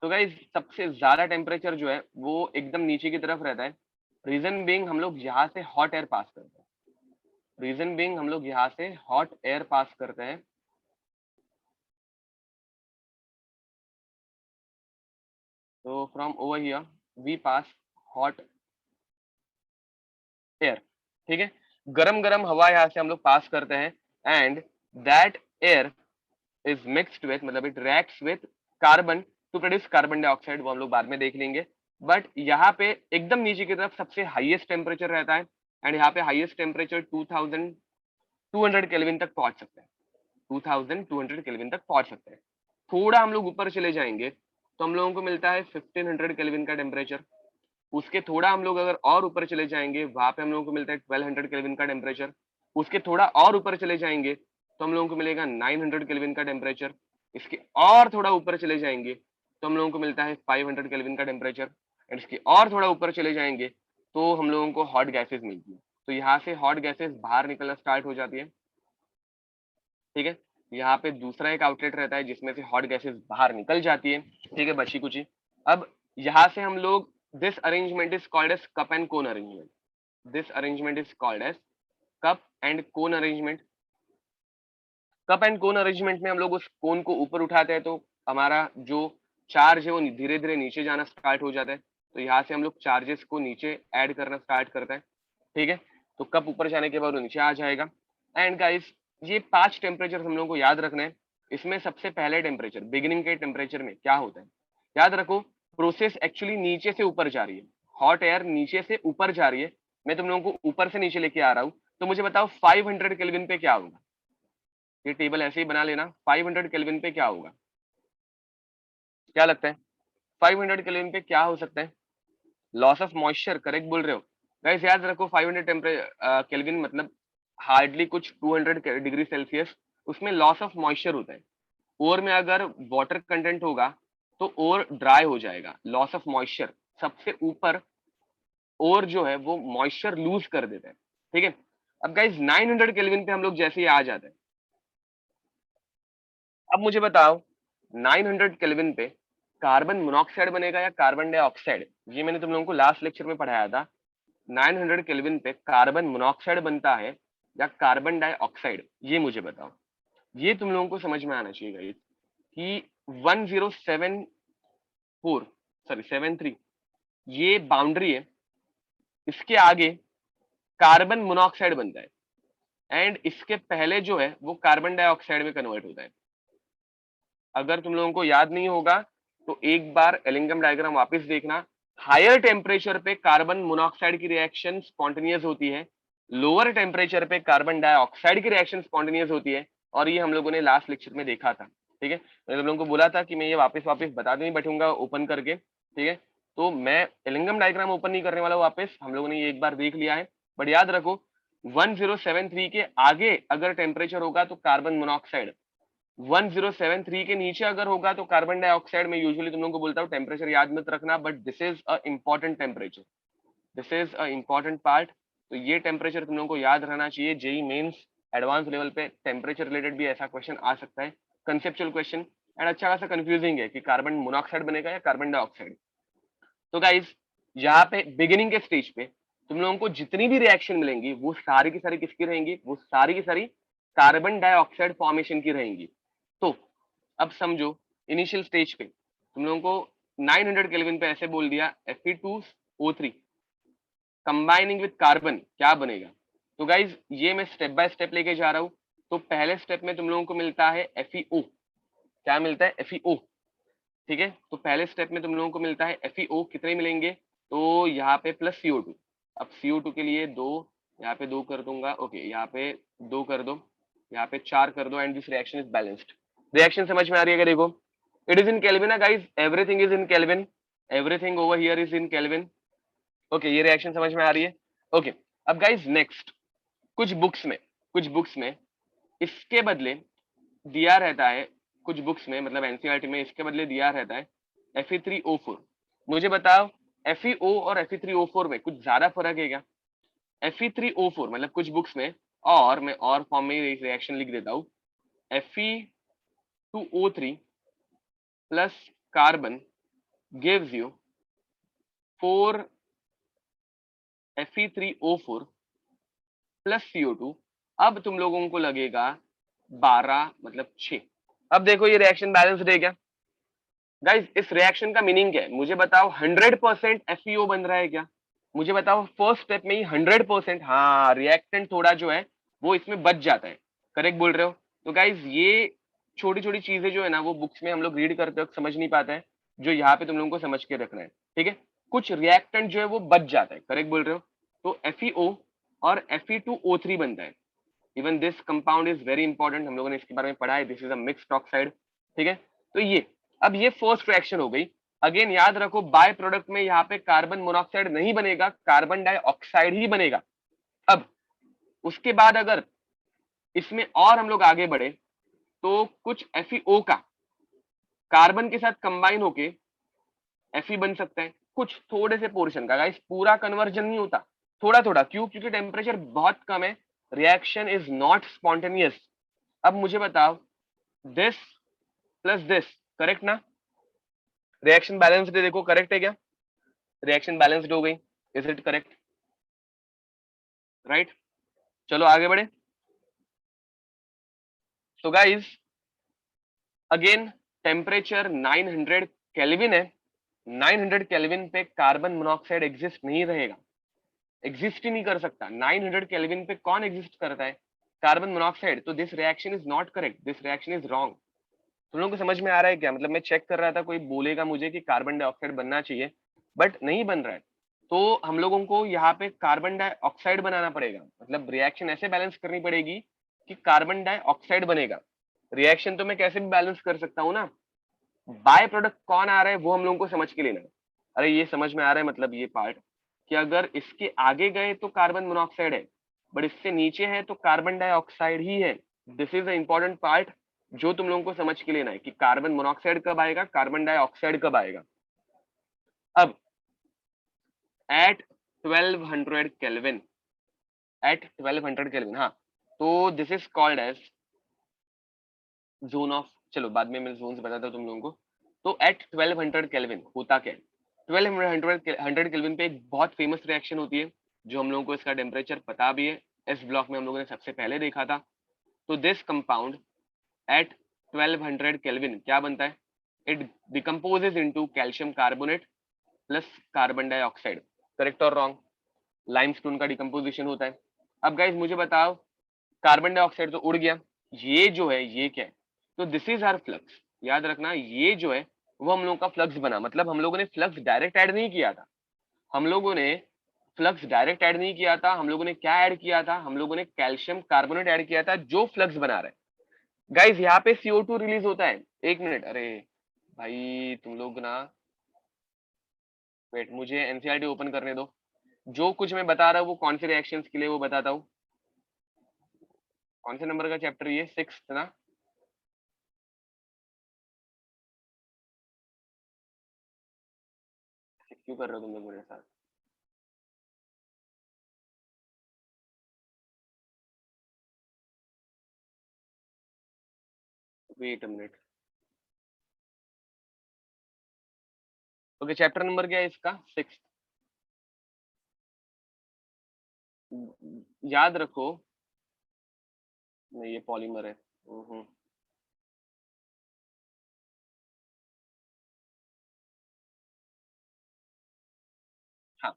तो गाइस सबसे ज्यादा टेम्परेचर जो है वो एकदम नीचे की तरफ रहता है। रीजन बीइंग हम लोग यहाँ से हॉट एयर पास करते हैं, रीजन बीइंग हम लोग यहाँ से हॉट एयर पास करते हैं। तो from over here we pass hot air, ठीक है। गरम गरम हवा यहाँ से हम लोग पास करते हैं, and that air is mixed with, मतलब it reacts with carbon to produce carbon dioxide, वो हम लोग बाद में देख लेंगे। बट यहाँ पे एकदम नीचे की तरफ सबसे हाईएस्ट टेम्परेचर रहता है, एंड यहाँ पे हाईएस्ट टेम्परेचर 2200 केल्विन तक पहुंच सकते हैं, 2200 केल्विन तक पहुंच सकते हैं। थोड़ा हम लोग ऊपर चले जाएंगे तो हम लोगों को मिलता है 1500 केल्विन का टेम्परेचर। उसके थोड़ा हम लोग अगर और ऊपर चले जाएंगे, वहां पे हम लोगों को मिलता है 1200 केल्विन का टेम्परेचर। उसके थोड़ा और ऊपर चले जाएंगे तो हम लोगों को मिलेगा 900 केल्विन का टेम्परेचर। इसके और थोड़ा ऊपर चले जाएंगे तो हम लोगों को मिलता है 500 केल्विन का टेम्परेचर, एंड इसके और थोड़ा ऊपर चले जाएंगे तो हम लोगों को हॉट गैसेस मिलती है। तो यहाँ से हॉट गैसेस बाहर निकलना स्टार्ट हो जाती है, ठीक है। यहाँ पे दूसरा एक आउटलेट रहता है जिसमें से हॉट गैसेस बाहर निकल जाती है, ठीक है, बची कुची। अब यहाँ से हम लोग, this arrangement is called as cup and cone arrangement, this arrangement is called as cup and cone arrangement. Cup and cone arrangement में हम लोग उस कोन को ऊपर उठाते हैं तो हमारा जो चार्ज है वो धीरे धीरे नीचे जाना स्टार्ट हो जाता है। तो यहाँ से हम लोग चार्जेस को नीचे ऐड करना स्टार्ट करते हैं, ठीक है। तो कप ऊपर जाने के बाद वो नीचे आ जाएगा। एंड गाइस ये 5 टेम्परेचर हम लोगों को याद रखना है। इसमें सबसे पहले टेम्परेचर, बिगिनिंग के टेम्परेचर में क्या होता है, याद रखो, प्रोसेस एक्चुअली नीचे से ऊपर जा रही है, हॉट एयर नीचे से ऊपर जा रही है। मैं तुम लोगों को ऊपर से नीचे लेके आ रहा हूँ, तो मुझे बताओ 500 केल्विन पे क्या होगा। ये टेबल ऐसे ही बना लेना, 500 केल्विन पे क्या होगा, क्या लगता है 500 केल्विन पे क्या हो सकता है। लॉस ऑफ मॉइस्चर, करेक्ट बोल रहे हो। गाइस याद रखो 500 केल्विन मतलब हार्डली कुछ 200 डिग्री सेल्सियस, उसमें लॉस ऑफ मॉइस्चर होता है। ओर में अगर वाटर कंटेंट होगा तो ओर ड्राई हो जाएगा, लॉस ऑफ मॉइस्चर। सबसे ऊपर ओर जो है वो मॉइस्चर लूज कर देता है, ठीक है। अब गाइस 900 केल्विन पे हम लोग जैसे ही आ जाते हैं, अब मुझे बताओ 900 केल्विन पे कार्बन मोनोऑक्साइड बनेगा या कार्बन डाइऑक्साइड। ये मैंने तुम लोगों को लास्ट लेक्चर में पढ़ाया था। 900 केल्विन पे कार्बन मोनोऑक्साइड बनता है या कार्बन डाइऑक्साइड, ये मुझे बताओ। ये तुम लोगों को समझ में आना चाहिए गाइस कि 73 ये बाउंड्री है, इसके आगे कार्बन मोनोऑक्साइड बनता है एंड इसके पहले जो है वो कार्बन डाइऑक्साइड में कन्वर्ट होता है। अगर तुम लोगों को याद नहीं होगा तो एक बार एलिंगम डायग्राम वापस देखना। हायर टेम्परेचर पे कार्बन मोनोऑक्साइड की रिएक्शन स्पॉन्टेनियस होती है, लोअर टेम्परेचर पे कार्बन डाइऑक्साइड की रिएक्शन स्पॉन्टेनियस होती है, और ये हम लोगों ने लास्ट लेक्चर में देखा था। ठीक है, मैंने तुम लोगों को बोला था कि मैं ये वापस बता नहीं बैठूंगा ओपन करके। ठीक है, तो मैं एलिंगम डायग्राम ओपन नहीं करने वाला वापस, हम लोगों ने ये एक बार देख लिया है। बट याद रखो 1073 के आगे अगर टेम्परेचर होगा तो कार्बन मोनोऑक्साइड, 1073 के नीचे अगर होगा तो कार्बन डाइऑक्साइड। मैं यूजुअली तुम लोगों को बोलता हूँ टेम्परेचर याद मत रखना, but this is a important temperature, this is a important part. तो ये टेम्परेचर तुम लोगों को याद रहना चाहिए। जेई मेंस एडवांस लेवल पे टेम्परेचर रिलेटेड भी ऐसा क्वेश्चन आ सकता है, कंसेप्चुअल क्वेश्चन, एंड अच्छा खासा कंफ्यूजिंग है कि कार्बन मोनोऑक्साइड बनेगा या कार्बन डाइऑक्साइड। तो गाइज यहाँ पे बिगिनिंग के स्टेज पे तुम लोगों को जितनी भी रिएक्शन मिलेंगी वो सारी की सारी किसकी रहेंगी, वो सारी की सारी कार्बन डाइऑक्साइड फॉर्मेशन की रहेंगी। तो अब समझो इनिशियल स्टेज पे तुम लोगों को 900 केल्विन पे ऐसे बोल दिया Fe2O3 कंबाइनिंग विद कार्बन क्या बनेगा। तो गाइज ये मैं स्टेप बाय स्टेप लेके जा रहा हूँ। तो पहले स्टेप में तुम लोगों को मिलता है FeO, क्या मिलता है FeO। ठीक है, तो पहले स्टेप में तुम लोगों को मिलता है FeO, कितने मिलेंगे, तो यहाँ पे प्लस CO2। अब CO2 के लिए 2, यहाँ पे 2 कर दूंगा, ओके यहाँ पे 2 कर दो, यहाँ पे 4 कर दो, and this reaction is balanced. Reaction समझ में आ रही है? देखो it is in kelvin guys, everything is in kelvin, everything over here is in kelvin. Okay, ये रिएक्शन समझ में आ रही है? ओके, अब गाइस नेक्स्ट कुछ बुक्स में इसके बदले दिया रहता है, कुछ बुक्स में मतलब एनसीईआरटी में इसके बदले दिया रहता है Fe3O4। मुझे बताओ FeO और Fe3O4 में कुछ ज्यादा फर्क है क्या? Fe3O4 मतलब कुछ बुक्स में, और मैं और फॉर्म में रिएक्शन लिख देता हूँ, Fe2O3 plus carbon gives you 4 Fe3O4 plus CO2। अब तुम लोगों को लगेगा 12 मतलब 6। अब देखो ये रिएक्शन बैलेंस्ड है क्या गाइस? इस रिएक्शन का मीनिंग क्या है मुझे बताओ? 100% FeO बन रहा है क्या? मुझे बताओ फर्स्ट स्टेप में ही 100%। हाँ, रिएक्टेंट थोड़ा जो है वो इसमें बच जाता है, करेक्ट बोल रहे हो। तो गाइस ये छोटी छोटी चीजें जो है ना वो बुक्स में हम लोग रीड करते वक्त समझ नहीं पाते हैं, जो यहाँ पे तुम लोगों को समझ के रखना है। ठीक है, कुछ रिएक्टेंट जो है वो बच जाता है, करेक्ट बोल रहे हो। तो FeO और Fe2O3 बनता है। Even this compound is very important, हम लोगों ने इसके बारे में पढ़ा है, this is a mixed oxide. ठीक है, तो ये अब ये फर्स्ट रिएक्शन हो गई। अगेन याद रखो बाय प्रोडक्ट में यहाँ पे कार्बन मोनोऑक्साइड नहीं बनेगा, कार्बन डाइऑक्साइड ही बनेगा। अब उसके बाद अगर इसमें और हम लोग आगे बढ़े तो कुछ FeO का कार्बन के साथ कंबाइन होके Fe बन सकता है, कुछ थोड़े से पोर्शन का। गाइस पूरा कन्वर्जन नहीं होता, थोड़ा थोड़ा, क्यों? क्योंकि टेम्परेचर बहुत कम है, रिएक्शन इज नॉट स्पॉन्टेनियस। अब मुझे बताओ दिस प्लस दिस करेक्ट ना? रिएक्शन बैलेंस्ड है, देखो करेक्ट है क्या? रिएक्शन बैलेंस्ड हो गई, इज इट करेक्ट? राइट, चलो आगे बढ़े। तो गाइस अगेन टेम्परेचर 900 केल्विन है, 900 केल्विन पे कार्बन मोनोऑक्साइड एग्जिस्ट नहीं रहेगा, एग्जिस्ट ही नहीं कर सकता। 900 केल्विन पे कौन एग्जिस्ट करता है? Carbon monoxide. तो this reaction is not correct, this reaction is wrong. तुम लोगों को समझ में आ रहा है क्या? मतलब मैं चेक कर रहा था, कोई बोलेगा मुझे कि कार्बन डाइऑक्साइड बनना चाहिए बट नहीं बन रहा है, तो हम लोगों को यहाँ पे कार्बन डाइऑक्साइड बनाना पड़ेगा, मतलब रिएक्शन ऐसे बैलेंस करनी पड़ेगी कि कार्बन डाइऑक्साइड बनेगा। रिएक्शन तो मैं कैसे भी बैलेंस कर सकता हूँ ना, बाय प्रोडक्ट कौन आ रहा है वो हम लोगों को समझ के लेना है। अरे ये समझ में आ रहा है मतलब ये पार्ट, कि अगर इसके आगे गए तो कार्बन मोनोऑक्साइड है, बट इससे नीचे है तो कार्बन डाइऑक्साइड ही है। This is the important part जो तुम लोगों को समझ के लेना है कि कार्बन मोनोऑक्साइड कब आएगा, कार्बन डाइऑक्साइड कब आएगा। अब एट 1200 केल्विन, एट 1200 केल्विन, हाँ, तो this is called as zone of, चलो बाद में मैं जोन बताता हूँ तुम लोगों को। तो एट 1200 केल्विन होता क्या है? 1200 केल्विन पे एक बहुत फेमस रिएक्शन होती है जो हम लोगों को इसका टेम्परेचर पता भी है, इस ब्लॉक में हम लोगों ने सबसे पहले देखा था। तो दिस कंपाउंड एट 1200 केल्विन क्या बनता है, it decomposes into calcium carbonate plus carbon dioxide. Correct और रॉन्ग? लाइमस्टोन का डिकम्पोजिशन होता है। अब गाइज मुझे बताओ, कार्बन डाइऑक्साइड तो उड़ गया, ये जो है ये क्या है? तो दिस इज आवर फ्लक्स। याद रखना, ये जो है वो हम लोगों का फ्लक्स बना, मतलब हम लोगों ने फ्लक्स डायरेक्ट ऐड नहीं किया था। हम लोगों ने फ्लक्स डायरेक्ट ऐड नहीं किया था, हम लोगों ने क्या ऐड किया था? हम लोगों ने कैल्शियम कार्बोनेट ऐड किया था, जो फ्लक्स बना रहा है। गाइज यहाँ पे CO2 रिलीज होता है। एक मिनट, अरे भाई तुम लोग ना, वेट, मुझे एनसीईआरटी ओपन करने दो। जो कुछ मैं बता रहा हूँ वो कौन से रिएक्शंस के लिए वो बताता हूँ। कौन से नंबर का चैप्टर? ये 6th ना? क्यों कर रहे हो तुम लोग मेरे साथ? Wait a minute. Okay, chapter number क्या है इसका? 6th। याद रखो, नहीं ये पॉलीमर है। हाँ,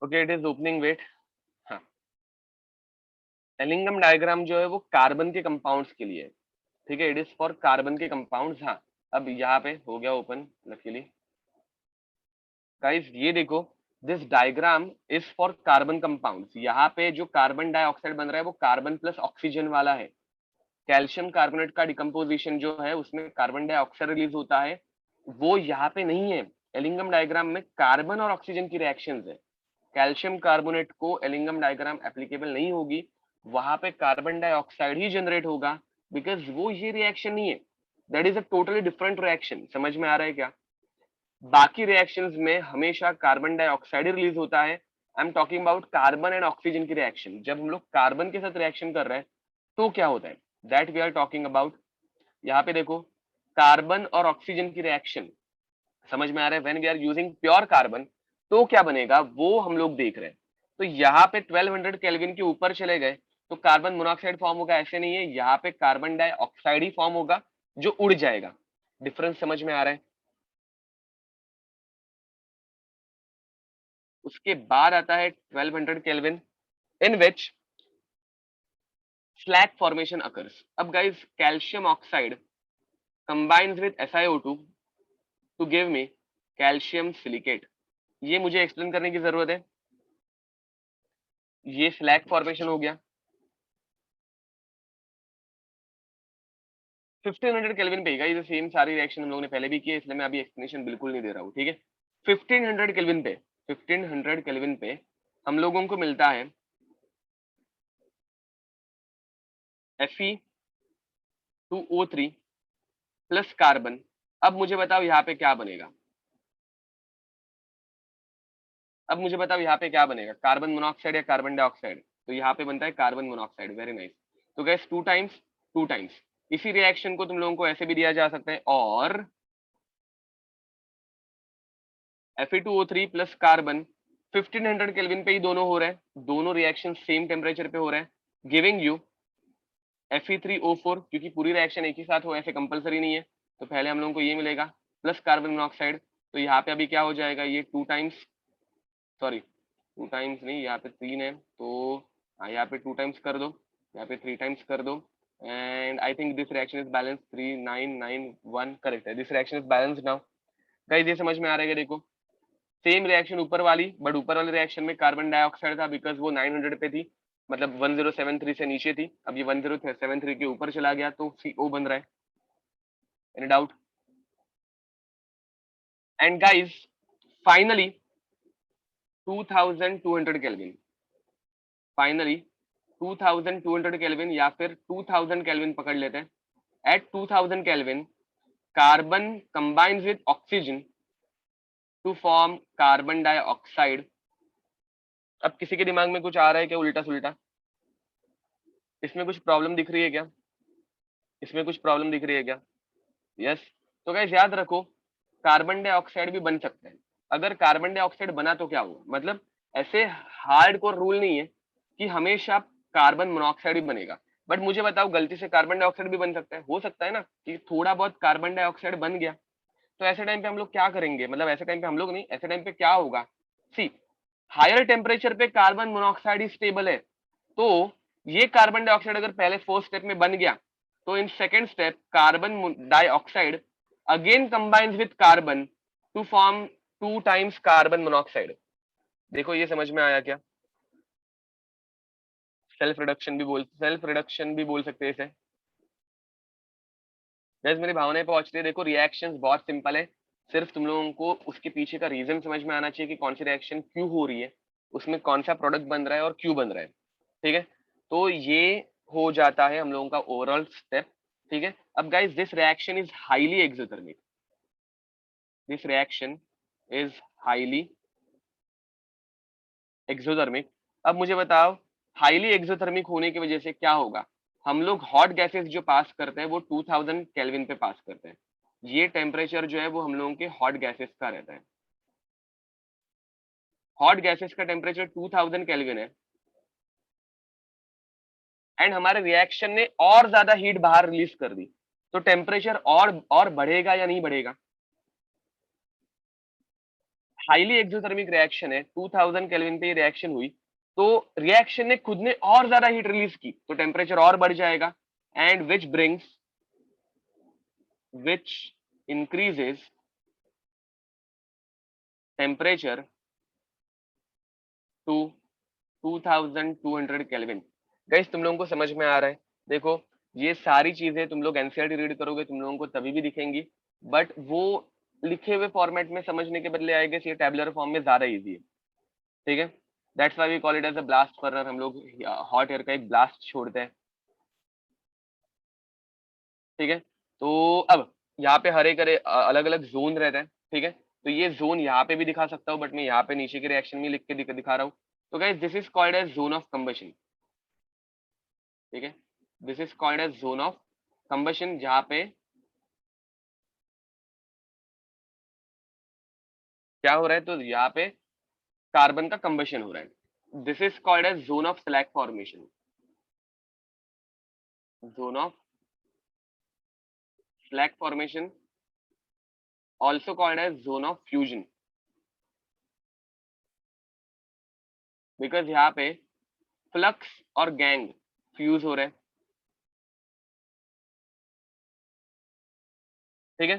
okay, it is opening, wait. हाँ, एलिंगम डायग्राम जो है वो कार्बन के कंपाउंड्स के लिए है, ठीक है, इट इज फॉर कार्बन के कंपाउंड्स। हाँ, अब यहाँ पे हो गया ओपन लकीली। गाइस ये देखो, this diagram is for carbon compounds. यहाँ पे जो कार्बन डाइऑक्साइड बन रहा है वो कार्बन प्लस ऑक्सीजन वाला है। कैल्शियम कार्बोनेट का डिकम्पोजिशन जो है उसमें कार्बन डाइऑक्साइड रिलीज होता है, वो यहाँ पे नहीं है। एलिंगम डायग्राम में कार्बन और ऑक्सीजन की रिएक्शंस है। कैल्शियम कार्बोनेट को एलिंगम डायग्राम एप्लीकेबल नहीं होगी, वहां पे कार्बन डाइऑक्साइड ही जनरेट होगा, बिकॉज वो ये रिएक्शन नहीं है। That is a totally different reaction. समझ में आ रहा है क्या? बाकी रिएक्शंस में हमेशा कार्बन डाइऑक्साइड रिलीज होता है। I am talking about carbon and oxygen की रिएक्शन। जब हम लोग कार्बन के साथ रिएक्शन कर रहे हैं तो क्या होता है, that we are talking about. यहाँ पे देखो, कार्बन और ऑक्सीजन की रिएक्शन समझ में आ रहा है? When we are using pure carbon तो क्या बनेगा वो हम लोग देख रहे हैं। तो यहाँ पे 1200 केल्विन के ऊपर चले गए तो कार्बन मोनोऑक्साइड फॉर्म होगा, ऐसे नहीं है, यहाँ पे कार्बन डाइऑक्साइड ही फॉर्म होगा जो उड़ जाएगा। डिफरेंस समझ में आ रहा है? उसके बाद आता है 1200 केल्विन, इन विच slag formation occurs. अब guys, calcium oxide combines with SiO2 to give me calcium silicate. ये मुझे एक्सप्लेन करने की जरूरत है। ये स्लैग फॉर्मेशन हो गया। 1500 केल्विन पे ही, सेम सारी रिएक्शन हम लोगों ने पहले भी की है, इसलिए मैं अभी एक्सप्लेनेशन बिल्कुल नहीं दे रहा हूँ, ठीक है। 1500 केल्विन पे, 1500 केल्विन पे हम लोगों को मिलता है Fe2O3 प्लस कार्बन। अब मुझे बताओ यहाँ पे क्या बनेगा? अब मुझे बताओ यहाँ पे क्या बनेगा, कार्बन मोनोऑक्साइड या कार्बन डाइऑक्साइड? तो यहाँ पे बनता है कार्बन मोनोऑक्साइड। Very nice. तो गैस टू टाइम्स इसी रिएक्शन को तुम लोगों को ऐसे भी दिया जा सकता है, और Fe2O3 प्लस कार्बन 1500 केल्विन पे ही दोनों हो रहे हैं, दोनों रिएक्शन सेम टेम्परेचर पे हो रहे हैं, गिविंग यू Fe3O4, क्योंकि पूरी रिएक्शन एक ही साथ हो ऐसे कंपलसरी नहीं है, तो पहले हम लोगों को ये मिलेगा प्लस कार्बन मोनोऑक्साइड। तो यहाँ पे अभी क्या हो जाएगा, ये 2 टाइम्स, सॉरी 2 टाइम्स नहीं, यहाँ पे 3 है तो हाँ, यहाँ पे 2 टाइम्स कर दो, यहाँ पे 3 टाइम्स कर दो, and I think this reaction is balance 3991। Correct है, this reaction is balance now. Guys ये समझ में आ रहा है? देखो, सेम रिएक्शन ऊपर वाली, बट ऊपर वाले रिएक्शन में कार्बन डाइऑक्साइड था बिकॉज वो 900 पे थी, मतलब 1073 से नीचे थी। अब ये 1073 के ऊपर चला गया तो CO बन रहा है। Any doubt? And guys finally 2200 kelvin, finally 2200 kelvin या फिर 2000 केल्विन पकड़ लेते हैं। At 2000 kelvin carbon combines with oxygen to form carbon dioxide अब किसी के दिमाग में कुछ आ रहा है क्या उल्टा सुल्टा? इसमें कुछ प्रॉब्लम दिख रही है क्या? इसमें कुछ प्रॉब्लम दिख रही है क्या? यस। तो गाइस याद रखो, कार्बन डाइऑक्साइड भी बन सकता है। अगर कार्बन डाइऑक्साइड बना तो क्या हुआ, मतलब ऐसे हार्ड कोर रूल नहीं है कि हमेशा कार्बन मोनोऑक्साइड ही बनेगा। बट मुझे बताओ, गलती से कार्बन डाइऑक्साइड भी बन सकता है? हो सकता है ना कि थोड़ा बहुत कार्बन डाइऑक्साइड बन गया। तो ऐसे टाइम पे हम लोग क्या करेंगे, मतलब ऐसे टाइम पे हम लोग नहीं, ऐसे टाइम पे क्या होगा? सी, हायर टेम्परेचर पे कार्बन मोनोऑक्साइड ही स्टेबल है। तो ये कार्बन डाइऑक्साइड अगर पहले फर्स्ट स्टेप में बन गया, तो in second step carbon dioxide again combines with carbon to form 2 times carbon monoxide. देखो ये समझ में आया क्या? सेल्फ रिडक्शन भी बोल सकते हैं इसे। गैस मेरी भावनाएं पहुंच रही है। देखो रिएक्शंस बहुत सिंपल है, सिर्फ तुम लोगों को उसके पीछे का रीजन समझ में आना चाहिए कि कौन सी रिएक्शन क्यों हो रही है, उसमें कौन सा प्रोडक्ट बन रहा है और क्यों बन रहा है। ठीक है, तो ये हो जाता है हम लोगों का ओवरऑल स्टेप। ठीक है, अब guys this reaction is highly exothermic, this reaction is highly exothermic. अब मुझे बताओ, हाईली एक्सोथर्मिक होने की वजह से क्या होगा? हम लोग हॉट गैसेस जो पास करते हैं वो 2000 केल्विन पे पास करते हैं। ये टेम्परेचर जो है वो हम लोगों के हॉट गैसेस का रहता है। हॉट गैसेस का टेम्परेचर 2000 केल्विन है, एंड हमारे रिएक्शन ने और ज्यादा हीट बाहर रिलीज कर दी, तो टेम्परेचर और बढ़ेगा या नहीं बढ़ेगा? हाईली एक्सोथर्मिक रिएक्शन है, 2000 केल्विन पे ये रिएक्शन हुई, तो रिएक्शन ने खुद ने और ज्यादा हीट रिलीज की, तो टेम्परेचर और बढ़ जाएगा, and which increases temperature to 2200 kelvin. Guys तुम लोगों को समझ में आ रहा है? देखो ये सारी चीजें तुम लोग एनसीईआरटी रीड करोगे, तुम लोगों को तभी भी दिखेंगी, बट वो लिखे हुए फॉर्मेट में समझने के बदले आएगा, ये टैबुलर फॉर्म में ज्यादा इजी है। ठीक है, that's why we call it as a blast furnace. हम लोग हॉट एयर का एक ब्लास्ट छोड़ते हैं। ठीक है, तो अब यहाँ पे हर एक अलग अलग जोन रहता है। ठीक है, तो ये जोन यहाँ पे भी दिखा सकता हूँ, बट मैं यहाँ पे नीचे के रिएक्शन में लिख के दिखा रहा हूँ। तो guys this is called as zone of combustion. ठीक है, this is called as zone of combustion, जहाँ पे क्या हो रहा है, तो यहाँ पे कार्बन का कंबशन हो रहा है। This is called as zone of slag formation, zone of slag formation, also called as zone of fusion, because यहाँ पे फ्लक्स और गैंग फ्यूज हो रहे हैं। ठीक है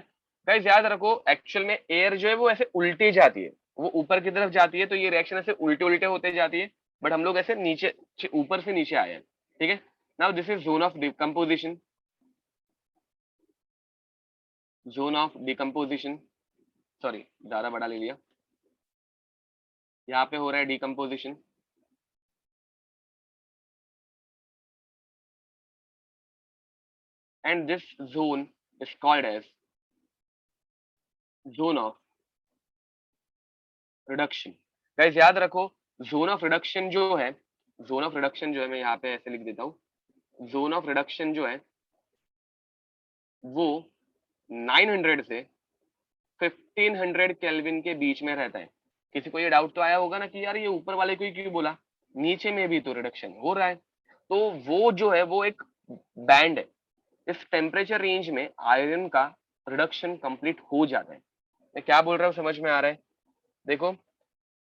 गाइस, याद रखो एक्चुअल में एयर जो है वो ऐसे उल्टी जाती है, वो ऊपर की तरफ जाती है, तो ये रिएक्शन ऐसे उल्टे उल्टे होते जाती है, बट हम लोग ऐसे नीचे ऊपर से नीचे आए हैं। ठीक है, now this is zone of decomposition, zone of decomposition, sorry ज्यादा बड़ा ले लिया, यहाँ पे हो रहा है decomposition, and this zone is called as zone of reduction. Guys याद रखो, जोन ऑफ रिडक्शन जो है, जोन ऑफ रिडक्शन जो है, मैं यहाँ पे ऐसे लिख देता हूँ, जोन ऑफ रिडक्शन जो है वो 900 से 1500 केल्विन के बीच में रहता है। किसी को ये डाउट तो आया होगा ना कि यार ये ऊपर वाले को ही क्यों बोला, नीचे में भी तो रिडक्शन हो रहा है। तो वो जो है वो एक बैंड है, इस टेम्परेचर रेंज में आयरन का रिडक्शन कंप्लीट हो जाता है। मैं क्या बोल रहा हूँ समझ में आ रहा है? देखो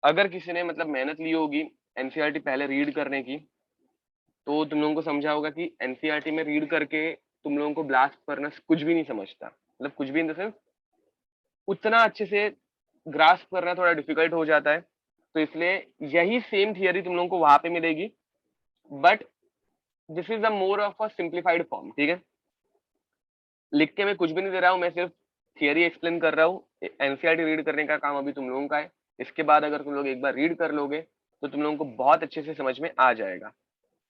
अगर किसी ने मतलब मेहनत ली होगी एनसीईआरटी पहले रीड करने की, तो तुम लोगों को समझा होगा कि एनसीईआरटी में रीड करके तुम लोगों को ब्लास्ट फर्नेस कुछ भी नहीं समझता, मतलब कुछ भी इन द सेंस उतना अच्छे से ग्रास्प करना थोड़ा डिफिकल्ट हो जाता है। तो इसलिए यही सेम थियरी तुम लोगों को वहां पे मिलेगी, but this is a more of a simplified form. ठीक है, लिख के मैं कुछ भी नहीं दे रहा हूँ, मैं सिर्फ थियरी एक्सप्लेन कर रहा हूँ। एनसीईआरटी रीड करने का काम अभी तुम लोगों का है, इसके बाद अगर तुम लोग एक बार रीड कर लोगे तो तुम लोगों को बहुत अच्छे से समझ में आ जाएगा।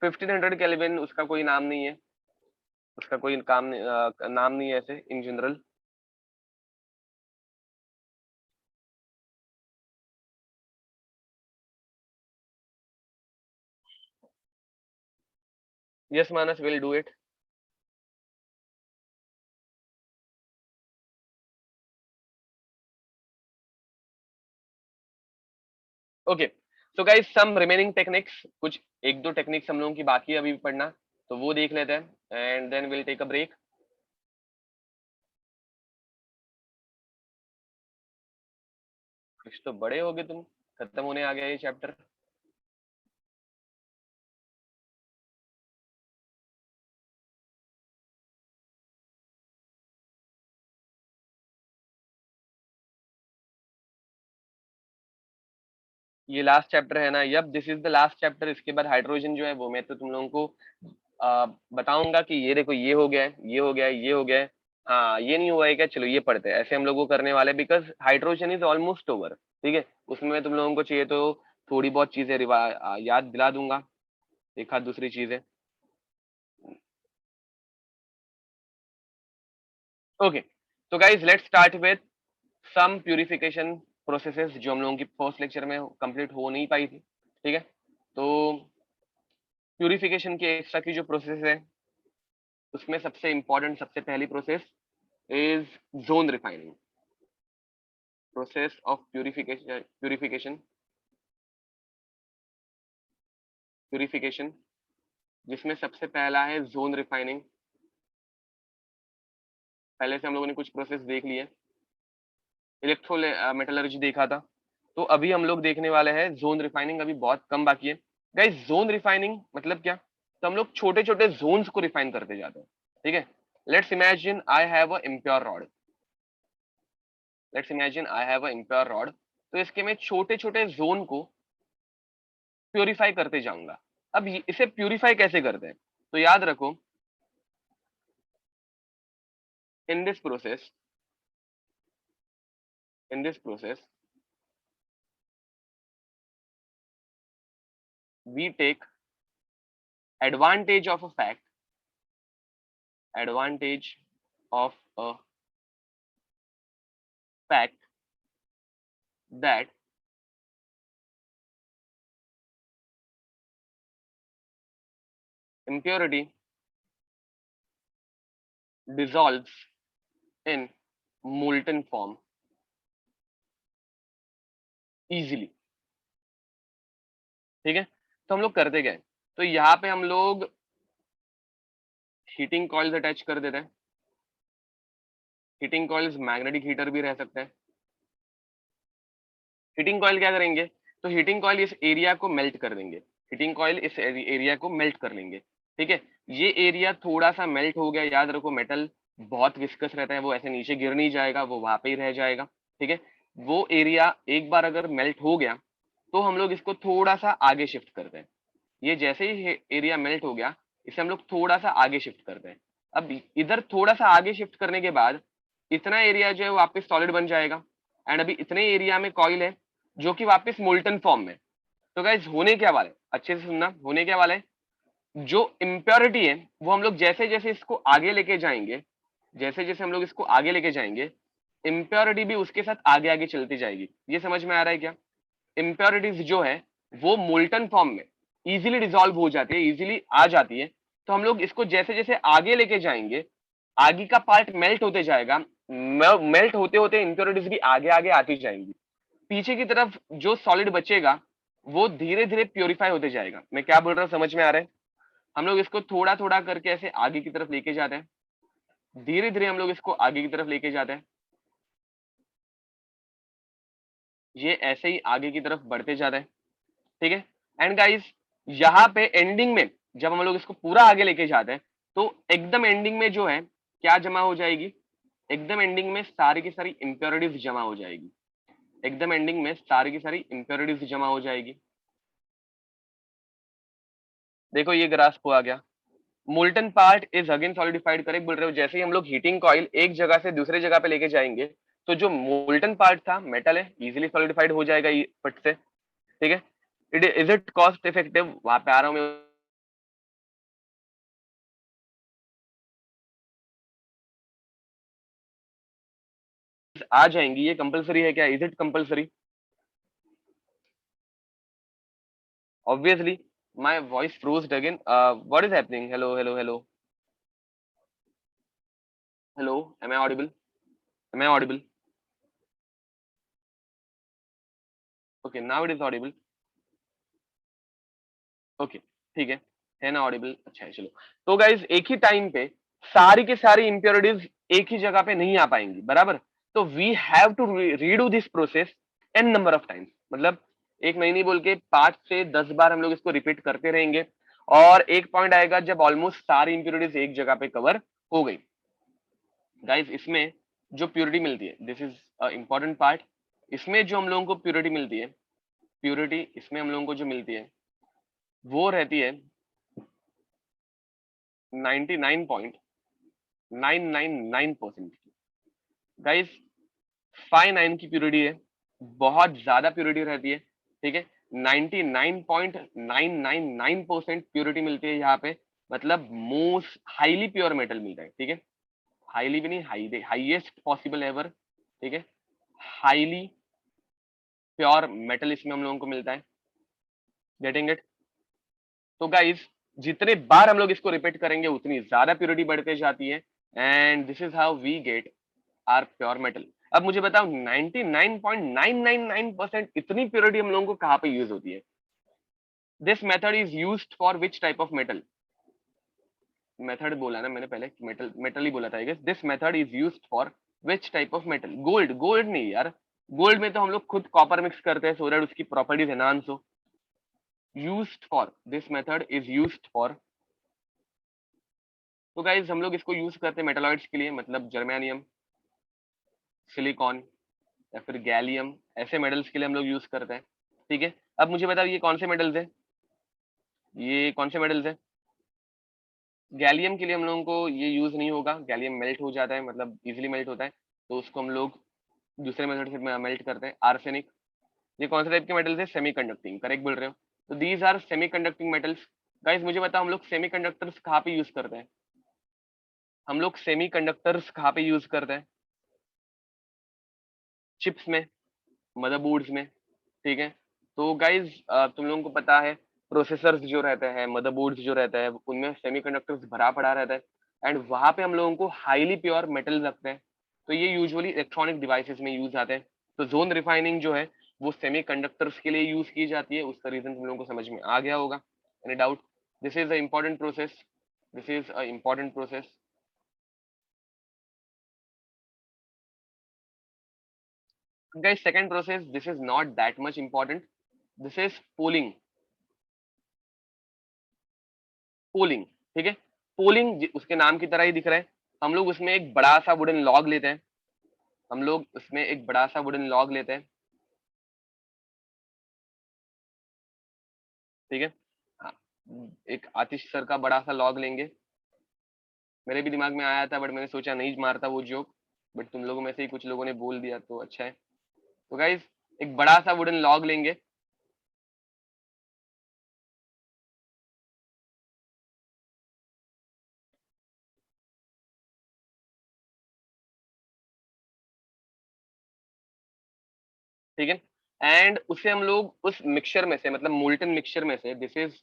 1500 केल्विन उसका कोई नाम नहीं है, उसका कोई नाम नहीं है ऐसे in general. Yes, Manas, we'll do it. Okay, so guys some remaining techniques, कुछ एक दो टेक्निक्स हम लोगों की बाकी है अभी भी पढ़ना, तो वो देख लेते हैं and then will take a break. कुछ तो बड़े हो गए तुम, खत्म होने आ गया ये चैप्टर. ये लास्ट चैप्टर है ना? Yup, this is the last chapter. इसके बाद हाइड्रोजन जो है वो मैं तो तुम लोगों को बताऊंगा कि ये देखो ये हो गया है, ये हो गया है, ये हो गया है. हाँ, ये नहीं हुआ है क्या? चलो ये पढ़ते हैं. ऐसे हम लोग को करने वाले, because hydrogen is almost over. ठीक है, उसमें तुम लोगों को चाहिए तो थोड़ी बहुत चीजें याद दिला दूंगा, एक आध दूसरी चीजें. ओके, तो guys let's start with some purification processes जो हम लोगों की फर्स्ट लेक्चर में कंप्लीट हो नहीं पाई थी. ठीक है, तो प्यूरिफिकेशन की एक्स्ट्रा की जो प्रोसेस है उसमें सबसे इंपॉर्टेंट, सबसे पहली process is zone refining. Process of purification purification जिसमें सबसे पहला है जोन रिफाइनिंग. पहले से हम लोगों ने कुछ प्रोसेस देख लिए. इलेक्ट्रो मेटलर्जी देखा था, तो अभी हम लोग देखने वाले हैं जोन रिफाइनिंग. अभी बहुत कम बाकी है गाइस. जोन रिफाइनिंग मतलब क्या? तो हम लोग छोटे छोटे जोन्स को रिफाइन करते जाते हैं. ठीक है, let's imagine I have a impure rod. Let's imagine I have a impure rod. तो इसके मैं छोटे छोटे जोन को प्यूरिफाई करते जाऊंगा. अब इसे प्यूरिफाई कैसे करते हैं? तो याद रखो, in this process in this process we take advantage of a fact advantage of a fact that impurity dissolves in molten form easily. ठीक है, तो हम लोग करते गए. तो यहाँ पे हम लोग हीटिंग कॉइल्स अटैच कर देते हैं. हीटिंग कॉइल्स मैग्नेटिक हीटर भी रह सकते हैं. हीटिंग कॉइल क्या करेंगे? तो हीटिंग कॉइल इस एरिया को मेल्ट कर देंगे. हीटिंग कॉइल इस एरिया को मेल्ट कर लेंगे. ठीक है, ये एरिया थोड़ा सा मेल्ट हो गया. याद रखो, मेटल बहुत विस्कस रहता है, वो ऐसे नीचे गिर नहीं जाएगा, वो वहां पे ही रह जाएगा. ठीक है, वो एरिया एक बार अगर मेल्ट हो गया तो हम लोग इसको थोड़ा सा आगे शिफ्ट करते हैं. ये जैसे ही एरिया मेल्ट हो गया, इसे हम लोग थोड़ा सा आगे शिफ्ट करते हैं. अब इधर थोड़ा सा आगे शिफ्ट करने के बाद इतना एरिया जो है वो वापस सॉलिड बन जाएगा. एंड अभी इतने एरिया में कॉइल है जो कि वापस मोल्टन फॉर्म में. तो गाइस होने क्या वाला है, अच्छे से सुनना, होने क्या वाला है? जो इम्प्योरिटी है वो हम लोग जैसे जैसे इसको आगे लेके जाएंगे, जैसे जैसे हम लोग इसको आगे लेके जाएंगे, इम्प्योरिटी भी उसके साथ आगे आगे चलती जाएगी. ये समझ में आ रहा है क्या? इम्प्योरिटीज जो है वो मोल्टन फॉर्म में इजीली डिसॉल्व हो जाती है, इजीली आ जाती है. तो हम लोग इसको जैसे जैसे आगे लेके जाएंगे, आगे का पार्ट मेल्ट होते जाएगा. मेल्ट होते होते इम्प्योरिटीज भी आगे आगे आती जाएंगी. पीछे की तरफ जो सॉलिड बचेगा वो धीरे धीरे प्योरीफाई होते जाएगा. मैं क्या बोल रहा हूँ समझ में आ रहा है? हम लोग इसको थोड़ा थोड़ा करके ऐसे आगे की तरफ लेके जाते हैं. धीरे धीरे हम लोग इसको आगे की तरफ लेके जाते हैं. ये ऐसे ही आगे की तरफ बढ़ते जाता है. ठीक है, एंड गाइस यहाँ पे एंडिंग में जब हम लोग इसको पूरा आगे लेके जाते हैं तो एकदम एंडिंग में जो है क्या जमा हो जाएगी? एकदम एंडिंग में सारी की सारी इंप्योरिटीज जमा हो जाएगी. एकदम एंडिंग में सारी की सारी इंप्योरिटीज जमा हो जाएगी. देखो ये ग्राफ को आ गया. Molten part is again solidified. Correct बोल रहे हो. जैसे ही हम लोग हीटिंग कॉइल एक जगह से दूसरे जगह पे लेके जाएंगे तो जो मोल्टन पार्ट था, मेटल है, इजीली सॉलिडिफाइड हो जाएगा ये फट से. ठीक है, इज इट कॉस्ट इफेक्टिव? वहां पे आ रहा हूं मैं. आ जाएंगी, ये कंपलसरी है क्या? Is it compulsory? Obviously my voice froze again. What is happening? Hello, hello, hello. Hello, am I audible? Am I audible? Okay, now it is audible. Okay, ठीक है ना ऑडिबल? अच्छा है, चलो। तो गाइज एक ही टाइम पे सारी के सारी इंप्योरिटीज एक ही जगह पे नहीं आ पाएंगी, बराबर? तो we have to redo this process n number of times, मतलब एक नहीं बोल के 5 से 10 बार हम लोग इसको रिपीट करते रहेंगे, और एक पॉइंट आएगा जब ऑलमोस्ट सारी इंप्योरिटीज एक जगह पे कवर हो गई। गाइज इसमें जो प्योरिटी मिलती है, दिस इज इंपॉर्टेंट पार्ट, इसमें जो हम लोगों को प्योरिटी मिलती है, प्योरिटी इसमें हम लोगों को जो मिलती है वो रहती है 99.999% की। गाइस 5/9 की प्योरिटी है, बहुत ज्यादा प्योरिटी रहती है, ठीक है। 99.999% प्योरिटी मिलती है यहाँ पे, मतलब मोस्ट हाईली प्योर मेटल मिलता है, ठीक है। हाईली भी नहीं, हाईएस्ट पॉसिबल एवर, ठीक है। हाईली प्योर मेटल इसमें हम लोगों को मिलता है, गेटिंग इट? तो गाइस जितने बार हम लोग इसको रिपीट करेंगे उतनी ज्यादा प्योरिटी बढ़ते जाती है, and this is how we get our pure metal. अब मुझे बताओ 99.999% इतनी प्योरिटी हम लोगों को कहाँ पे यूज होती है? This method is used for which type of metal? Method बोला ना मैंने पहले, मेटल मेटल ही बोला था। I guess this method is used for which type of metal? Gold? Gold नहीं यार, गोल्ड में तो हम लोग खुद कॉपर मिक्स करते हैं सो दैट उसकी प्रॉपर्टीज एनहांस हो। Used for, this method is used for, तो गाइज हम लोग इसको यूज करते हैं मेटलॉइड्स के लिए, मतलब जर्मेनियम, सिलिकॉन या फिर गैलियम, ऐसे मेटल्स के लिए हम लोग यूज करते हैं, ठीक है। अब मुझे बताओ ये कौन से मेटल्स है? ये कौन से मेटल्स है? गैलियम के लिए हम लोगों को ये यूज नहीं होगा, गैलियम मेल्ट हो जाता है, मतलब इजीली मेल्ट होता है, तो उसको हम लोग दूसरे मेथड से मेल्ट करते हैं। आर्सेनिक, ये कौन से टाइप के मेटल्स है? सेमी कंडक्टिंग, करेक्ट बोल रहे हो। तो these are semi conducting metals. Guys मुझे बताओ हम लोग सेमी कंडक्टर्स कहाँ पे यूज करते हैं? हम लोग सेमी कंडक्टर्स कहाँ पे यूज करते हैं? चिप्स में, मदरबोर्ड्स में, ठीक है। तो गाइज तुम लोगों को पता है प्रोसेसर्स जो रहते हैं, मदरबोर्ड्स जो रहते हैं, उनमें सेमीकंडक्टर्स भरा पड़ा रहता है, एंड वहां पे हम लोगों को हाईली प्योर मेटल रखते हैं, तो ये यूजुअली इलेक्ट्रॉनिक डिवाइसेस में यूज आते हैं। तो जोन रिफाइनिंग जो है वो सेमीकंडक्टर्स के लिए यूज की जाती है, उसका रीजन तुम लोगों को समझ में आ गया होगा। Any doubt? This is a important process, this is a important process. Guys, second process, this is not that much important. This is pooling. Polling, ठीक है। पोलिंग उसके नाम की तरह ही दिख रहा है। हम लोग उसमें एक बड़ा सा वुडन लॉग लेते हैं, हम लोग उसमें एक बड़ा सा वुडन लॉग लेते हैं, ठीक है। हाँ, एक आतिश सर का बड़ा सा लॉग लेंगे। मेरे भी दिमाग में आया था बट मैंने सोचा नहीं मारता वो जोक, बट तुम लोगों में से ही कुछ लोगों ने बोल दिया तो अच्छा है। तो गाइज एक बड़ा सा वुडन लॉग लेंगे, ठीक है। एंड उसे हम लोग उस मिक्सचर में से, मतलब मोल्टन मिक्सचर में से, दिस इज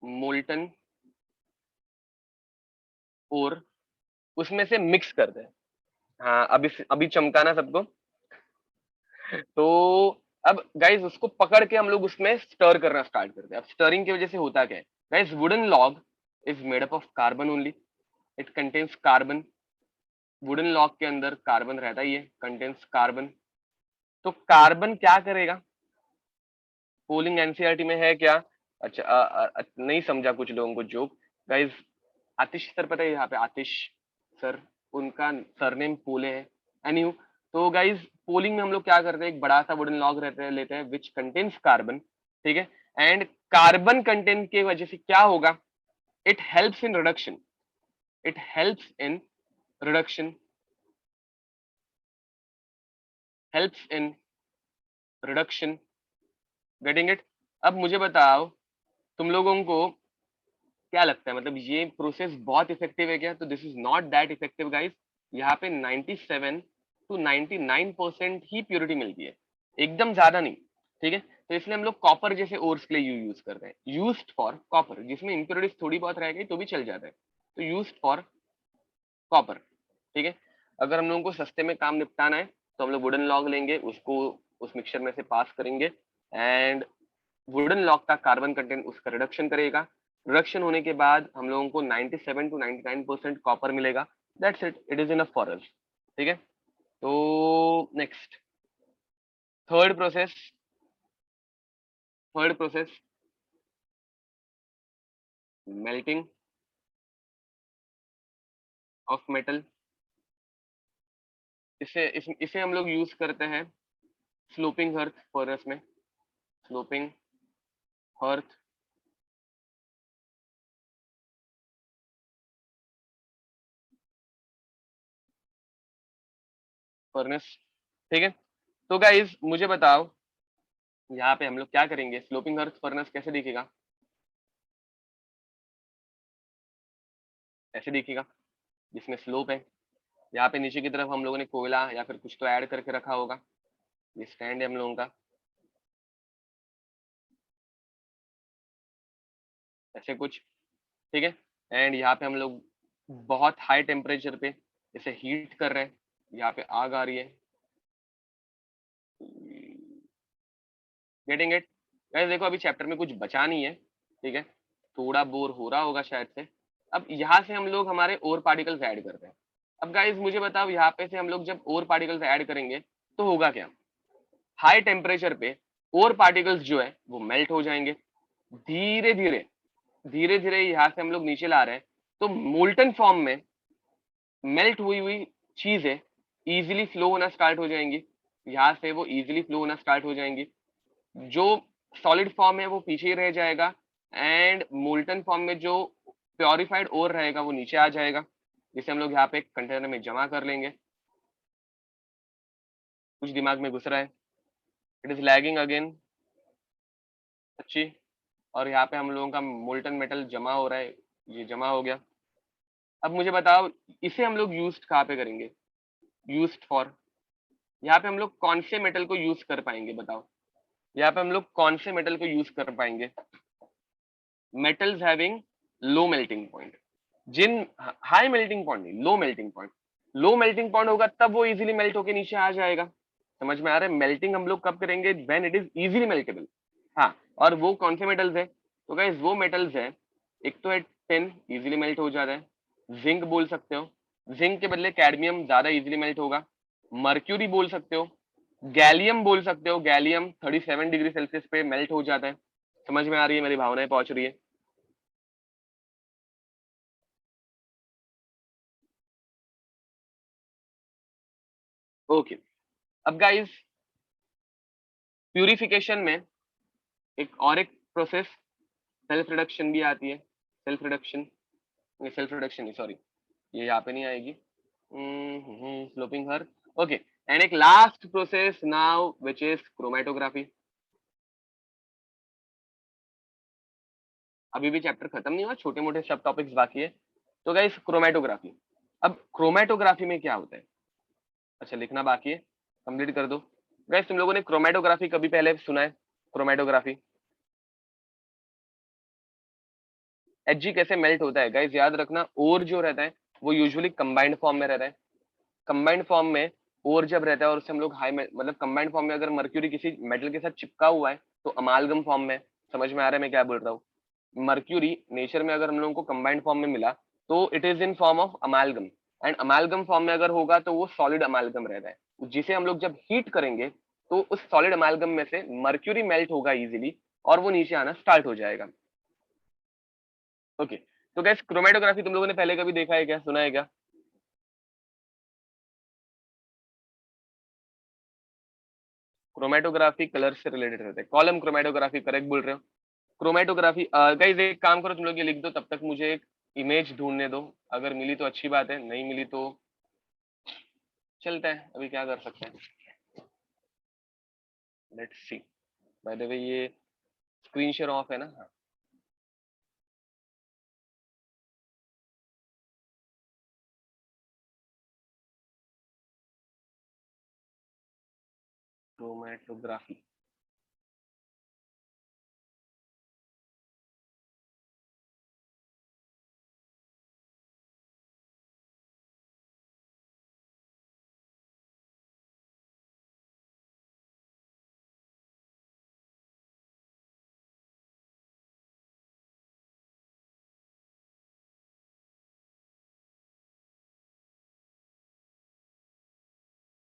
मोल्टन और उसमें से मिक्स करते हैं। हाँ, अभी चमका ना सबको। तो अब गाइस उसको पकड़ के हम लोग उसमें स्टर करना स्टार्ट करते हैं। अब स्टरिंग की वजह से होता क्या है guys? Wooden log is made up of carbon only, it contains carbon. Wooden log के अंदर कार्बन रहता ही है, कंटेन्स कार्बन। तो कार्बन क्या करेगा? पोलिंग एनसीईआरटी में है क्या? अच्छा, नहीं समझा कुछ लोगों को जोक। गाइस आतिश सर पता है यहाँ पे, आतिश सर, उनका सरनेम पोले है। एनीहू, तो गाइस पोलिंग में हम लोग क्या करते हैं, एक बड़ा सा वुडन लॉग रहते हैं, लेते हैं विच कंटेन्स कार्बन, ठीक है। एंड कार्बन कंटेंट की वजह से क्या होगा? It helps in reduction, it helps in reduction, helps in reduction, getting it? अब मुझे बताओ तुम लोगों को क्या लगता है, मतलब ये प्रोसेस बहुत इफेक्टिव है क्या? तो this is not that effective guys. यहाँ पे 97 to 99% ही प्योरिटी मिलती है, एकदम ज्यादा नहीं, ठीक है। तो इसलिए हम लोग कॉपर जैसे ओर्स के लिए यूज करते हैं, यूज्ड फॉर कॉपर, जिसमें इंप्योरिटीज थोड़ी बहुत रह गई तो भी चल जाता है, तो यूज्ड फॉर कॉपर। ठीक है, अगर हम लोगों को सस्ते में काम निपटाना है तो हम लोग वुडन लॉग लेंगे, उसको उस मिक्सचर में से पास करेंगे, एंड वुडन लॉग का कार्बन कंटेंट उसका रिडक्शन करेगा। रिडक्शन होने के बाद हम लोगों को 97 to 99% कॉपर मिलेगा। That's it, it is enough for us. ठीक है, तो next third process, melting of metal. इसे हम लोग यूज करते हैं स्लोपिंग हर्थ फर्नेस में, स्लोपिंग हर्थ फर्नेस। ठीक है, तो गाइज मुझे बताओ यहाँ पे हम लोग क्या करेंगे, स्लोपिंग अर्थ फर्नेस कैसे दिखेगा, ऐसे दिखेगा जिसमें स्लोप है। यहाँ पे नीचे की तरफ हम लोगों ने कोयला या फिर कुछ तो ऐड करके रखा होगा, ये स्टैंड है हम लोगों का, ऐसे कुछ। ठीक है, एंड यहाँ पे हम लोग बहुत हाई टेम्परेचर पे इसे हीट कर रहे हैं, यहाँ पे आग आ रही है। Getting it guys? देखो अभी चैप्टर में कुछ बचा नहीं है, ठीक है, थोड़ा बोर हो रहा होगा शायद से। अब यहाँ से हम लोग हमारे और पार्टिकल्स ऐड करते हैं। अब गाइस मुझे बताओ यहाँ पे से हम लोग जब और पार्टिकल्स ऐड करेंगे तो होगा क्या, हाई टेम्परेचर पे और पार्टिकल्स जो है वो मेल्ट हो जाएंगे, धीरे धीरे धीरे धीरे यहाँ से हम लोग नीचे ला रहे हैं, तो मोल्टन फॉर्म में मेल्ट हुई हुई चीजें इजीली फ्लो होना स्टार्ट हो जाएंगी, यहाँ से वो इजीली फ्लो होना स्टार्ट हो जाएंगी। जो सॉलिड फॉर्म है वो पीछे ही रह जाएगा, एंड मोल्टन फॉर्म में जो प्योरिफाइड और रहेगा वो नीचे आ जाएगा, जिसे हम लोग यहाँ पे कंटेनर में जमा कर लेंगे। कुछ दिमाग में घुस रहा है? इट इज लैगिंग अगेन, अच्छी। और यहाँ पे हम लोगों का मोल्टन मेटल जमा हो रहा है, ये जमा हो गया। अब मुझे बताओ इसे हम लोग यूज कहाँ पे करेंगे, यूज फॉर, यहाँ पे हम लोग कौन से मेटल को यूज कर पाएंगे बताओ, यहाँ पे हम लोग कौन से मेटल को यूज कर पाएंगे, metals having low melting point, जिन हाई मेल्टिंग पॉइंट नहीं, low melting point, low melting point होगा तब वो इजीली मेल्ट होके नीचे आ जाएगा। समझ में आ रहा है? मेल्टिंग हम लोग कब करेंगे, व्हेन इट इज इजीली मेल्टेबल। हाँ, और वो कौन से मेटल्स है, तो गाइस वो मेटल्स है, एक तो है टिन, इजीली मेल्ट हो जाता है, जिंक बोल सकते हो, जिंक के बदले कैडमियम ज्यादा इजीली मेल्ट होगा, मर्क्यूरी बोल सकते हो, गैलियम बोल सकते हो, गैलियम 37 डिग्री सेल्सियस पे मेल्ट हो जाता है। समझ में आ रही है, मेरी भावनाएं पहुंच रही है? ओके, अब गाइस प्यूरिफिकेशन में एक प्रोसेस सेल्फ रिडक्शन भी आती है, सेल्फ रिडक्शन, सेल्फ रिडक्शन नहीं सॉरी, ये यहाँ पे नहीं आएगी, स्लोपिंग हर। ओके, एंड एक last process now which is chromatography. अभी भी चैप्टर खत्म नहीं हुआ, छोटे मोटे सब टॉपिक्स बाकी है। तो गाइस क्रोमेटोग्राफी, अब क्रोमेटोग्राफी में क्या होता है, अच्छा लिखना बाकी है, कंप्लीट कर दो। गाइस तुम लोगों ने क्रोमेटोग्राफी कभी पहले सुना है? क्रोमेटोग्राफी, एचजी कैसे मेल्ट होता है गाइस, याद रखना और जो रहता है वो यूजुअली कंबाइंड फॉर्म में रहता है। कंबाइंड फॉर्म में और जब रहता है और उससे हम लोग हाई मतलब कंबाइंड फॉर्म में अगर मर्क्यूरी किसी मेटल के साथ चिपका हुआ है तो अमालगम फॉर्म में। समझ में आ रहा है मैं क्या बोल रहा हूँ? मर्क्यूरी नेचर में अगर हम लोगों को कंबाइंड फॉर्म में मिला तो it is in form of अमालगम, and अमालगम form में अगर होगा तो वो सॉलिड अमालगम रहता है, जिसे हम लोग जब हीट करेंगे तो उस सॉलिड अमालगम में से मर्क्यूरी मेल्ट होगा इजीली और वो नीचे आना स्टार्ट हो जाएगा। ओके, तो गैस क्रोमेटोग्राफी तुम लोगों ने पहले कभी देखा है क्या, सुना है क्या? क्रोमेटोग्राफी कलर से रिलेटेड रहता है, कॉलम क्रोमेटोग्राफी, करेक्ट बोल रहे हो। क्रोमेटोग्राफी गाइस एक काम करो, तुम लोग ये लिख दो, तब तक मुझे एक इमेज ढूंढने दो, अगर मिली तो अच्छी बात है, नहीं मिली तो चलता है, अभी क्या कर सकते हैं। Let's see, by the way ये स्क्रीन शेयर ऑफ है ना? हाँ, क्रोमेटोग्राफी,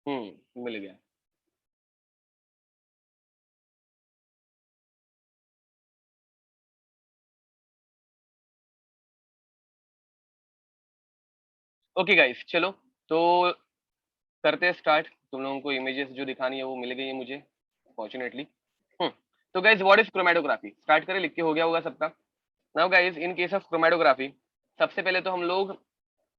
मिल गया। ओके गाइस, चलो तो करते हैं स्टार्ट। तुम लोगों को इमेजेस जो दिखानी है वो मिल गई है मुझे फॉर्चुनेटली। तो guys, what is chromatography? Start करें, लिख के हो गया होगा सबका। Now guys, in case of chromatography, सबसे पहले तो हम लोग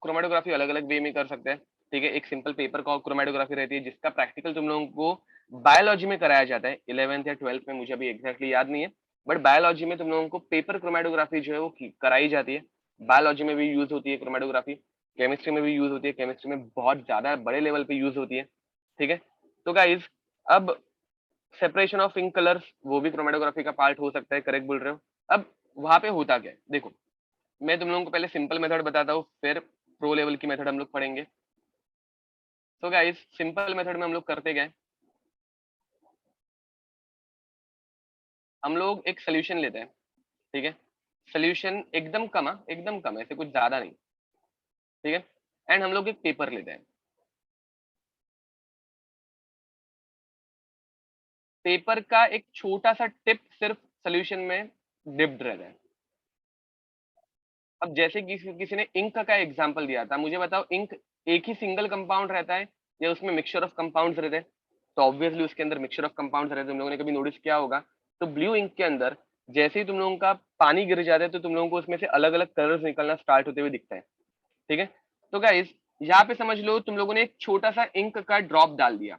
क्रोमेटोग्राफी अलग अलग वे में कर सकते हैं। ठीक है, एक सिंपल पेपर क्रोमेटोग्राफी रहती है जिसका प्रैक्टिकल तुम लोगों को बायोलॉजी में कराया जाता है 11th या 12th में, मुझे अभी एग्जैक्टली याद नहीं है, बट बायोलॉजी में तुम लोगों को पेपर क्रोमेटोग्राफी जो है वो कराई जाती है। बायोलॉजी में भी यूज होती है क्रोमेटोग्राफी, केमिस्ट्री में भी यूज होती है, केमिस्ट्री में बहुत ज्यादा बड़े लेवल पे यूज होती है। ठीक है, तो गाइज अब सेपरेशन ऑफ इंक कलर्स वो भी क्रोमेटोग्राफी का पार्ट हो सकता है, करेक्ट बोल रहे हो। अब वहां पे होता क्या है, देखो मैं तुम लोगों को पहले सिंपल मेथड बताता हूँ, फिर प्रो लेवल की मेथड हम लोग पढ़ेंगे। तो गाइस, सिंपल मेथड में हम लोग करते गए, हम लोग एक सोल्यूशन लेते हैं। ठीक है, सोल्यूशन एकदम कम है, एकदम कम है, ऐसे कुछ ज्यादा नहीं। ठीक है, एंड हम लोग एक पेपर लेते हैं। पेपर का एक छोटा सा टिप सिर्फ सोल्यूशन में डिप्ड रहता है। अब जैसे किसी ने इंक का एग्जांपल दिया था, मुझे बताओ इंक एक ही सिंगल कंपाउंड रहता है या उसमें मिक्सचर ऑफ कंपाउंड्स रहते हैं? तो ऑब्वियसली उसके अंदर मिक्सचर ऑफ कंपाउंड्स रहते हैं, तुम लोगों ने कभी नोटिस किया होगा। तो ब्लू इंक के अंदर जैसे ही तुम लोगों का पानी गिर जाता है तो तुम लोगों को उसमें से अलग अलग कलर्स निकलना स्टार्ट होते हुए दिखता है। ठीक है, तो गाइस यहाँ पे समझ लो तुम लोगों ने एक छोटा सा इंक का ड्रॉप डाल दिया,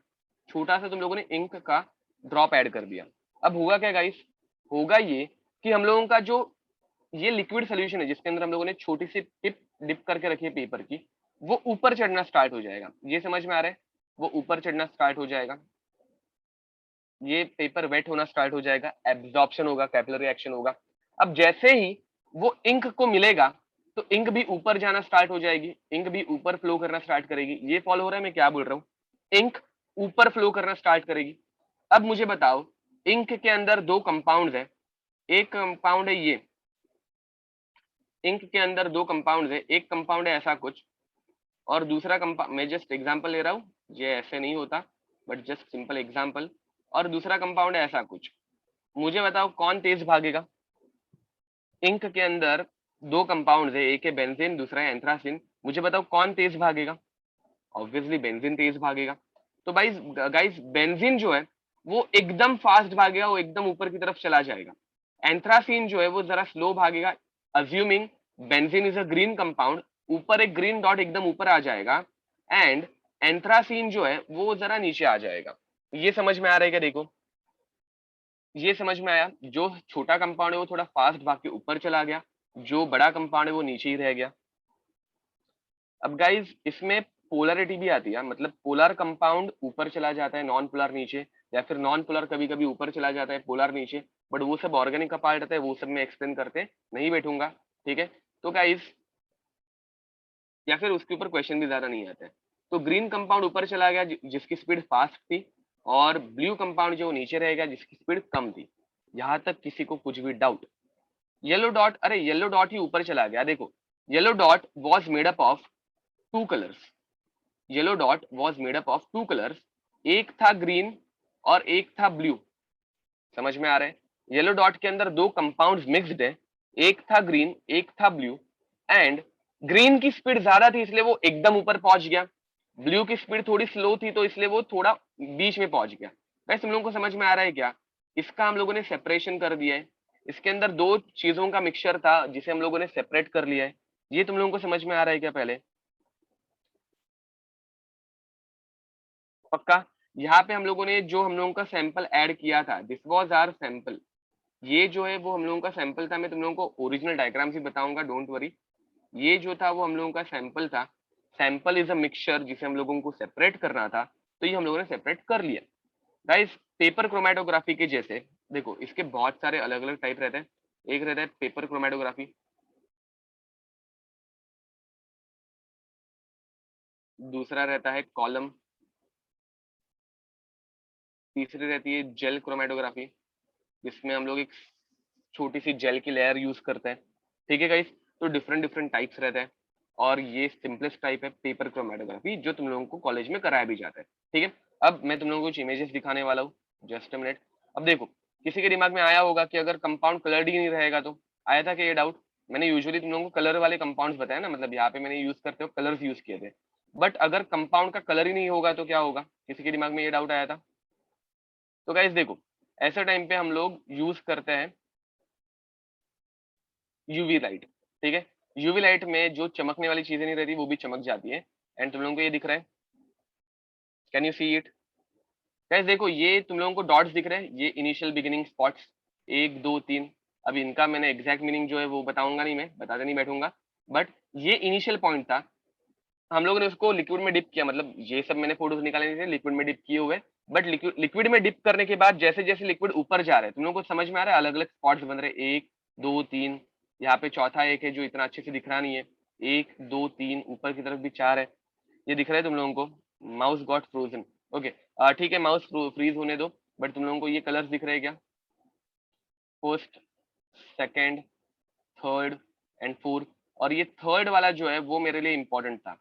छोटा सा तुम लोगों ने इंक का ड्रॉप ऐड कर दिया। अब होगा क्या गाइस, होगा ये कि हम लोगों का जो ये लिक्विड सोल्यूशन है जिसके अंदर हम लोगों ने छोटी सी टिप डिप करके रखी है पेपर की, वो ऊपर चढ़ना स्टार्ट हो जाएगा। ये समझ में आ रहा है, वो ऊपर चढ़ना स्टार्ट हो जाएगा, ये पेपर वेट होना स्टार्ट हो जाएगा, एब्जॉर्प्शन होगा, कैपिलरी एक्शन होगा। अब जैसे ही वो इंक को मिलेगा तो इंक भी ऊपर जाना स्टार्ट हो जाएगी, इंक भी ऊपर फ्लो करना स्टार्ट करेगी। ये फॉलो हो रहा है मैं क्या बोल रहा हूँ? इंक ऊपर फ्लो करना स्टार्ट करेगी। अब मुझे बताओ, इंक के अंदर दो कंपाउंड है, एक कंपाउंड है ये, इंक के अंदर दो कंपाउंड है, एक कंपाउंड है ऐसा कुछ और दूसरा कंपाउंड, मैं जस्ट एग्जांपल ले रहा हूँ, ये ऐसे नहीं होता बट जस्ट सिंपल एग्जांपल, और दूसरा कंपाउंड है ऐसा कुछ। मुझे बताओ कौन तेज भागेगा? इंक के अंदर दो कंपाउंड है, एक है बेंजीन दूसरा है एंथ्रासिन, मुझे बताओ कौन तेज भागेगा? ऑब्वियसली बेंजीन तेज भागेगा। तो भाई गाइस, बेंजीन जो है वो एकदम फास्ट भागेगा, वो एकदम ऊपर की तरफ चला जाएगा। एंथ्रासिन जो है वो जरा स्लो भागेगा। Assuming benzene is a green compound, ऊपर एक ग्रीन डॉट एकदम ऊपर आ जाएगा, एंड एंथ्रासिन जो है वो जरा नीचे आ जाएगा। ये समझ में आ रहा है क्या? देखो ये समझ में आया, जो छोटा कंपाउंड है वो थोड़ा फास्ट भाग के ऊपर चला गया, जो बड़ा कंपाउंड है वो नीचे ही रह गया। अब गाइज इसमें पोलरिटी भी आती है, मतलब पोलर कंपाउंड ऊपर चला जाता है, नॉन पोलर नीचे, या फिर नॉन पोलर कभी कभी ऊपर चला जाता है, पोलर नीचे। बट वो सब ऑर्गेनिक का पार्ट रहता है, वो सब मैं एक्सप्लेन करते नहीं बैठूंगा। ठीक है, तो गाइज या फिर उसके ऊपर क्वेश्चन भी ज्यादा नहीं आते हैं। तो ग्रीन कंपाउंड ऊपर चला गया जिसकी स्पीड फास्ट थी, और ब्लू कंपाउंड जो नीचे रह गया जिसकी स्पीड कम थी। यहां तक किसी को कुछ भी डाउट? येलो डॉट, अरे येलो डॉट ही ऊपर चला गया। देखो yellow dot was made up of two colours, yellow dot was made up of two colours, एक था ग्रीन और एक था ब्लू। समझ में आ रहा है? येलो डॉट के अंदर दो कंपाउंड्स मिक्स्ड है, एक था ग्रीन एक था ब्लू, एंड ग्रीन की स्पीड ज्यादा थी इसलिए वो एकदम ऊपर पहुंच गया, ब्लू की स्पीड थोड़ी स्लो थी तो इसलिए वो थोड़ा बीच में पहुंच गया। वैसे तुम लोगों को समझ में आ रहा है क्या? इसका हम लोगों ने सेपरेशन कर दिया है, इसके अंदर दो चीजों का मिक्सचर था जिसे हम लोगों ने सेपरेट कर लिया है। ये तुम लोगों को समझ में आ रहा है क्या पहले? पक्का? यहाँ पे हम लोगों ने जो हम लोगों का सैंपल ऐड किया था, दिस वाज आवर सैंपल, ये जो है वो हम लोगों का सैंपल था। मैं तुम लोगों को ओरिजिनल डायग्राम ही बताऊंगा, डोंट वरी। ये जो था वो हम लोगों का सैंपल था। सैंपल इज अ मिक्सचर जिसे हम लोगों को सेपरेट करना था, तो ये हम लोगों ने सेपरेट कर लिया। गाइस पेपर क्रोमेटोग्राफी के जैसे देखो इसके बहुत सारे अलग अलग टाइप रहते हैं। एक रहता है पेपर क्रोमेटोग्राफी, दूसरा रहता है कॉलम, तीसरी रहती है जेल क्रोमेटोग्राफी, जिसमें हम लोग एक छोटी सी जेल की लेयर यूज करते हैं। ठीक है गाइस, तो डिफरेंट डिफरेंट टाइप्स रहते हैं। और ये सिंपलेस्ट टाइप है पेपर क्रोमेटोग्राफी, जो तुम लोगों को कॉलेज में कराया भी जाता है। ठीक है, अब मैं तुम लोगों को कुछ इमेजेस दिखाने वाला हूँ, जस्ट अ मिनट। अब देखो, किसी के दिमाग में आया होगा कि अगर कंपाउंड कलर्ड ही नहीं रहेगा तो, आया था कि ये डाउट? मैंने यूजुअली तुम लोगों को कलर वाले कंपाउंड्स बताया ना, मतलब यहाँ पे मैंने यूज करते हो कलर्स यूज किए थे, बट अगर कंपाउंड का कलर ही नहीं होगा तो क्या होगा? किसी के दिमाग में ये डाउट आया था? तो गाइस देखो, ऐसे टाइम पे हम लोग यूज करते हैं यूवी लाइट। ठीक है, यूवी लाइट में जो चमकने वाली चीजें नहीं रहती वो भी चमक जाती है। एंड तुम लोगों को ये दिख रहा है, can you see it? Guys देखो, ये तुम लोगों को डॉट्स दिख रहे हैं, ये इनिशियल बिगिनिंग स्पॉट्स, 1 2 3। अब इनका मैंने एग्जैक्ट मीनिंग जो है वो बताऊंगा नहीं, मैं बताते नहीं बैठूंगा, बट ये इनिशियल पॉइंट था। हम लोगों ने उसको लिक्विड में डिप किया, मतलब ये सब मैंने फोटोज निकाले थे लिक्विड में डिप किए हुए, बट लिक्विड में डिप करने के बाद जैसे जैसे लिक्विड ऊपर जा रहा है, तुम लोगों को समझ में आ रहा है अलग अलग स्पॉट्स बन रहे हैं, 1 2 3। यहाँ पे चौथा एक है जो इतना अच्छे से दिख रहा नहीं है, 1 2 3, ऊपर की तरफ भी 4 है, ये दिख रहा है तुम लोगों को? Mouse got frozen. ओके, ठीक है, माउस फ्रीज होने दो, बट तुम लोगों को ये कलर्स दिख रहे हैं क्या? First, second, third and fourth. और ये थर्ड वाला जो है वो मेरे लिए इंपॉर्टेंट था,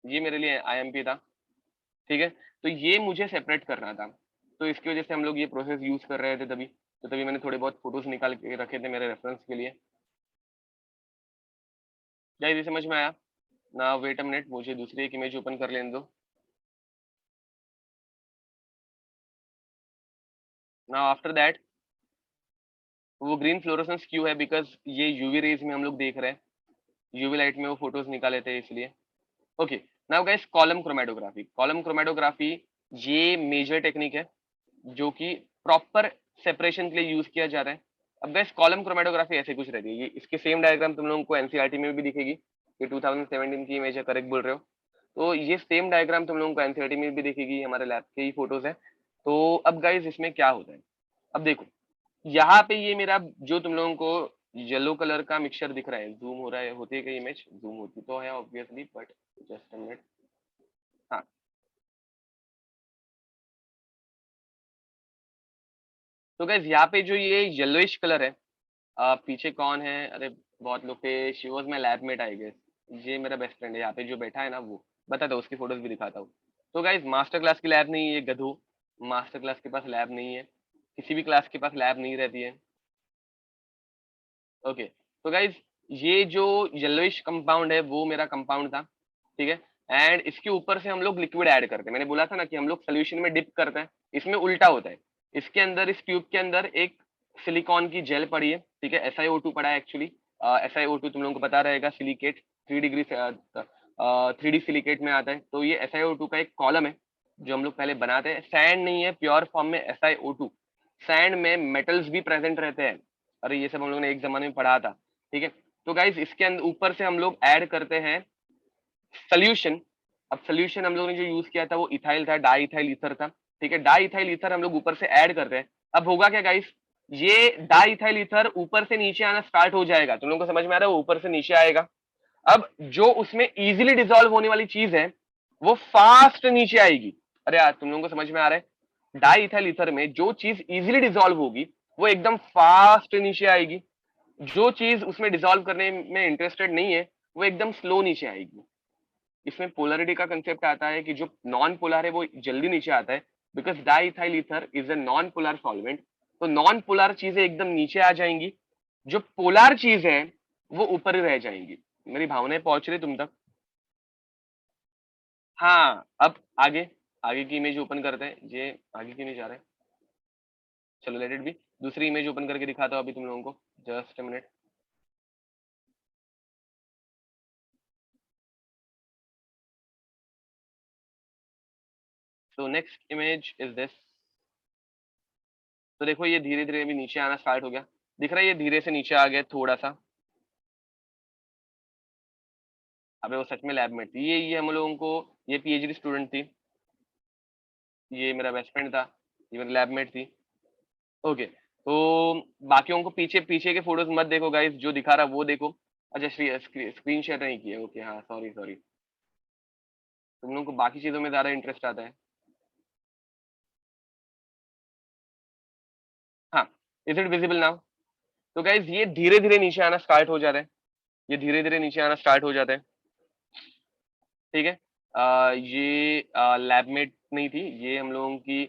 ये मेरे लिए आईएमपी था। ठीक है, तो ये मुझे सेपरेट करना था, तो इसकी वजह से हम लोग ये प्रोसेस यूज कर रहे थे तभी, तो तभी मैंने थोड़े बहुत फोटोज निकाल के रखे थे मेरे रेफरेंस के लिए। क्या ये समझ में आया ना? वेट अ मिनट, मुझे दूसरी एक इमेज ओपन कर लेने दो। ना आफ्टर दैट, वो ग्रीन फ्लोरोसेंस क्यों है? बिकॉज ये यूवी रेज में हम लोग देख रहे हैं, यूवी लाइट में वो फोटोज निकाले थे इसलिए। Okay, now guys, column chromatography. Column chromatography ये मेजर टेक्निक है जो कि प्रॉपर सेपरेशन के लिए यूज किया जा रहा है। अब गाइस, कॉलम क्रोमेटोग्राफी ऐसे कुछ रहती है, ये इसकी सेम डायग्राम तुम लोगों को एनसीईआरटी में भी दिखेगी, ये 2017 की इमेज है, करेक्ट बोल रहे हो? तो ये सेम डायग्राम तुम लोगों को एनसीईआरटी में भी दिखेगी, हमारे लैब के ही फोटोज है। तो अब गाइस इसमें क्या होता है, अब देखो, यहाँ पे ये मेरा जो तुम लोगों को येलो कलर का मिक्सचर दिख रहा है, जूम हो रहा है, होती है क्या इमेज? जूम होती तो है obviously, but just a minute. हाँ, तो गाइस यहाँ पे जो ये येलोइश कलर है, पीछे कौन है? अरे बहुत लोग थे, she was my labmate I guess. ये मेरा बेस्ट फ्रेंड है यहाँ पे जो बैठा है ना, वो बता दो, उसकी फोटोज भी दिखाता हूँ। तो गाइस, मास्टर क्लास की लैब नहीं है ये गधो, मास्टर क्लास के पास लैब नहीं है, किसी भी क्लास के पास लैब नहीं रहती है। ओके, तो गाइज ये जो येलोइश कंपाउंड है वो मेरा कंपाउंड था। ठीक है, एंड इसके ऊपर से हम लोग लिक्विड ऐड करते हैं, मैंने बोला था ना कि हम लोग सोल्यूशन में डिप करते हैं, इसमें उल्टा होता है। इसके अंदर, इस ट्यूब के अंदर एक सिलिकॉन की जेल पड़ी है, ठीक है, SiO2 पड़ा है एक्चुअली। SiO2 तुम लोगों को पता रहेगा, सिलिकेट, 3 डिग्री 3D सिलिकेट में आता है, तो ये SiO2 का एक कॉलम है जो हम लोग पहले बनाते हैं। सैंड नहीं है, प्योर फॉर्म में SiO2। सैंड में मेटल्स भी प्रेजेंट रहते हैं, अरे ये सब हम लोग ने एक जमाने में पढ़ा था। ठीक है, तो गाइस इसके अंदर ऊपर से हम लोग ऐड करते हैं सोल्यूशन। अब सोल्यूशन हम लोग ने जो यूज किया था वो इथाइल था, डाई इथाइल ईथर था। ठीक है, डाई इथाइल ईथर हम लोग ऊपर से ऐड करते हैं। अब होगा क्या गाइस, ये डाई इथाइल ईथर ऊपर से नीचे आना स्टार्ट हो जाएगा, तुम लोग को समझ में आ रहा है? वो ऊपर से नीचे आएगा। अब जो उसमें इजीली डिसॉल्व होने वाली चीज है वो फास्ट नीचे आएगी। अरे यार, तुम लोगों को समझ में आ रहा है? डाई इथाइल ईथर में जो चीज इजीली डिसॉल्व होगी वो एकदम फास्ट नीचे आएगी, जो चीज उसमें डिसॉल्व करने में इंटरेस्टेड नहीं है वो एकदम स्लो नीचे आएगी। इसमें पोलरिटी का कंसेप्ट आता है कि जो नॉन पोलर है वो जल्दी नीचे आता है, because diethyl ether is a non polar solvent. तो नॉन पोलर चीजें एकदम नीचे आ जाएंगी, जो पोलर चीज है वो ऊपर ही रह जाएंगी। मेरी भावनाएं पहुंच रही तुम तक? हाँ, अब आगे, आगे की इमेज ओपन करते हैं, ये आगे क्यों नहीं जा रहा है? चलो लेट इट बी, दूसरी इमेज ओपन करके दिखाता हूँ अभी तुम लोगों को, just a minute. So next image is this। तो देखो, ये धीरे धीरे अभी नीचे आना स्टार्ट हो गया, दिख रहा है? ये धीरे से नीचे आ गया थोड़ा सा। अबे वो सच में लैब में थी, ये हम लोगों को, ये PhD स्टूडेंट थी, ये मेरा बेस्ट फ्रेंड था, ये मेरी लैबमेट थी। ओके, तो बाकियों को पीछे पीछे के फोटोज मत देखो गाइस, जो दिखा रहा वो देखो। अच्छा, स्क्रीन शेयर नहीं किया, ओके, हाँ, सॉरी सॉरी। तुम लोगों को बाकी चीजों में ज्यादा इंटरेस्ट आता है। हाँ, इज इट विजिबल नाउ? तो गाइज ये धीरे धीरे नीचे आना स्टार्ट हो जा रहा है। ये धीरे धीरे नीचे आना स्टार्ट हो जाते हैं, ठीक है। ये लैबमेट नहीं थी, ये हम लोगों की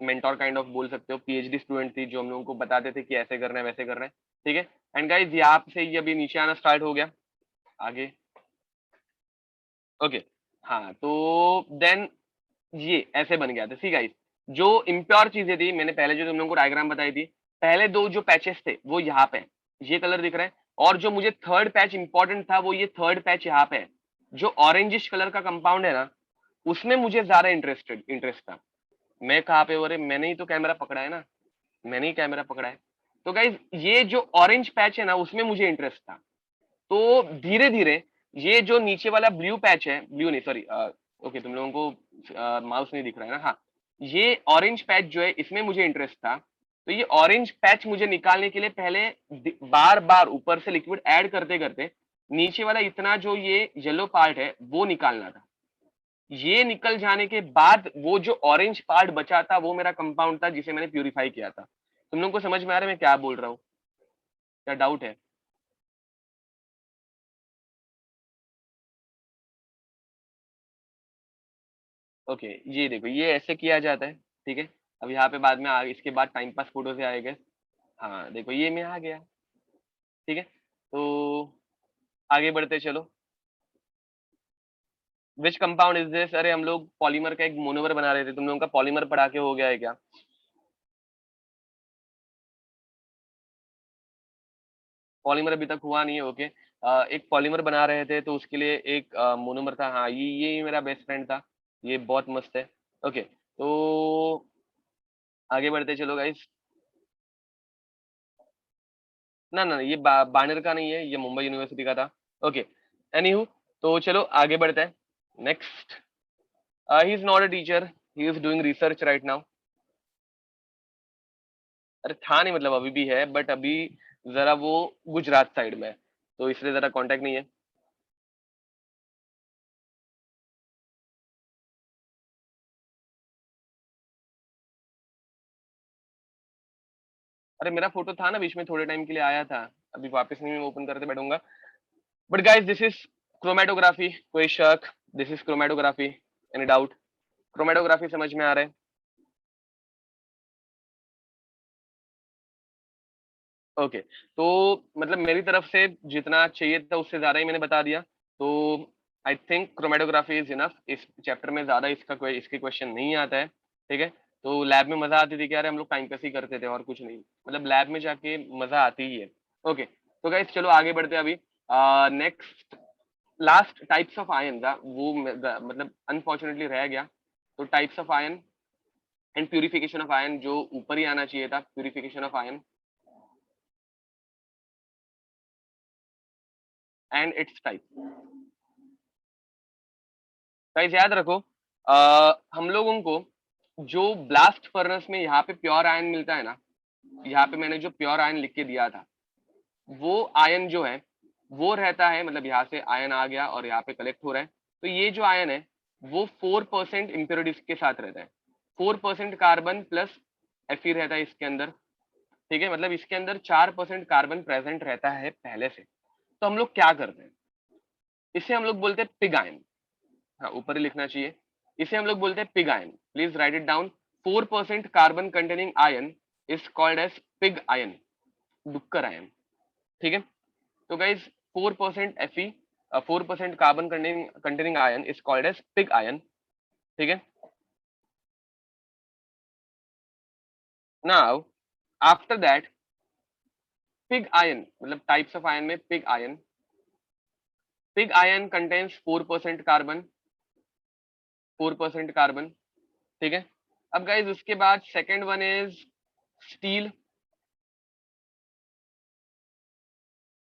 मेंटोर काइंड ऑफ बोल सकते हो, पीएचडी स्टूडेंट थी, जो हम लोगों को बताते थे कि ऐसे करना है वैसे करना है, ठीक है। एंड गाइज यहाँ से ये अभी नीचे आना स्टार्ट हो गया आगे, ओके। हाँ, तो देन ये ऐसे बन गया था। सी गाइस, जो इम्प्योर चीजें थी, मैंने पहले जो तुम लोगों को डायग्राम बताई थी, पहले दो जो पैचेस थे वो यहाँ पे हैं, ये कलर दिख रहा है, और जो मुझे थर्ड पैच इंपॉर्टेंट था वो ये थर्ड पैच यहाँ पे है, जो ऑरेंजिश कलर का कंपाउंड है ना, उसमें मुझे ज्यादा इंटरेस्ट था। मैं कहाँ पे हो रहे, मैंने ही तो कैमरा पकड़ा है ना, मैंने ही कैमरा पकड़ा है। तो गाइज ये जो ऑरेंज पैच है ना, उसमें मुझे इंटरेस्ट था। तो धीरे धीरे ये जो नीचे वाला ब्लू पैच है, ब्लू नहीं सॉरी, ओके तुम लोगों को माउस नहीं दिख रहा है ना, हाँ, ये ऑरेंज पैच जो है इसमें मुझे इंटरेस्ट था। तो ये ऑरेंज पैच मुझे निकालने के लिए पहले बार बार ऊपर से लिक्विड ऐड करते करते नीचे वाला इतना जो ये येलो पार्ट है वो निकालना था। ये निकल जाने के बाद वो जो ऑरेंज पार्ट बचा था वो मेरा कंपाउंड था, जिसे मैंने प्यूरिफाई किया था। तुम लोगों को समझ में आ रहा है मैं क्या बोल रहा हूँ? क्या डाउट है? ओके, ये देखो ये ऐसे किया जाता है, ठीक है। अब यहाँ पे बाद में इसके बाद टाइम पास फोटो से आएगा। हाँ देखो ये में आ गया, ठीक है। तो आगे बढ़ते चलो। Which compound is this? अरे हम लोग पॉलीमर का एक मोनोमर बना रहे थे, तुम लोगों का पॉलीमर पढ़ा के हो गया है क्या? पॉलीमर अभी तक हुआ नहीं है, ओके। एक पॉलीमर बना रहे थे तो उसके लिए एक मोनोमर था, हाँ ये मेरा बेस्ट फ्रेंड था, ये बहुत मस्त है, ओके। तो आगे बढ़ते चलो गाइस। ना ना ये बानर का नहीं है, ये मुंबई यूनिवर्सिटी का था, ओके। एनीहू, तो चलो आगे बढ़ते हैं। Next, he is not a teacher, he is doing research right now. अरे था नहीं मतलब अभी भी है, बट अभी जरा वो गुजरात साइड में है, तो इसलिए जरा कांटेक्ट नहीं है। अरे मेरा फोटो था ना बीच में, थोड़े टाइम के लिए आया था, अभी वापस नहीं ओपन करते बैठूंगा। But guys this is chromatography, कोई शक? This is chromatography, any doubt? Chromatography समझ में आ रहा है? ओके, तो मतलब मेरी तरफ से जितना चाहिए था उससे ज्यादा ही मैंने बता दिया, तो I think chromatography is enough. इस चैप्टर में ज्यादा इसके क्वेश्चन नहीं आता है, ठीक है। तो लैब में मजा आती थी क्या? हम लोग टाइम पास ही करते थे और कुछ नहीं, मतलब लैब में जाके मजा आती ही है, ओके। तो गाइस चलो आगे बढ़ते हैं अभी। Next, last types of ion था वो मतलब अनफॉर्चुनेटली रह गया। तो types of ion and purification of ion, जो ऊपर ही आना चाहिए था, purification of ion and it's type. Guys याद रखो, हम लोगों को जो ब्लास्ट फर्नेस में यहाँ पे प्योर आयन मिलता है ना, यहाँ पे मैंने जो प्योर आयन लिख के दिया था, वो आयन जो है वो रहता है, मतलब यहाँ से आयन आ गया और यहाँ पे कलेक्ट हो रहा है, तो ये जो आयन है वो 4% इम्प्योरिटीज के साथ रहता है। 4% कार्बन प्लस एफी रहता है इसके अंदर, ठीक है। मतलब इसके अंदर 4% कार्बन प्रेजेंट रहता है पहले से। तो हम लोग क्या करते हैं, इसे हम लोग बोलते हैं पिग आयन। हाँ ऊपर ही लिखना चाहिए, इसे हम लोग बोलते हैं pig iron, please write it down. 4% carbon containing iron is called as pig iron, डुक्कर आयन, ठीक है। तो guys 4% Fe, 4% carbon containing iron is called as pig iron, ठीक है। Now after that, pig iron मतलब टाइप्स ऑफ आयन में pig iron contains 4% carbon, 4% carbon, ठीक है। अब गाइज उसके बाद second one is steel.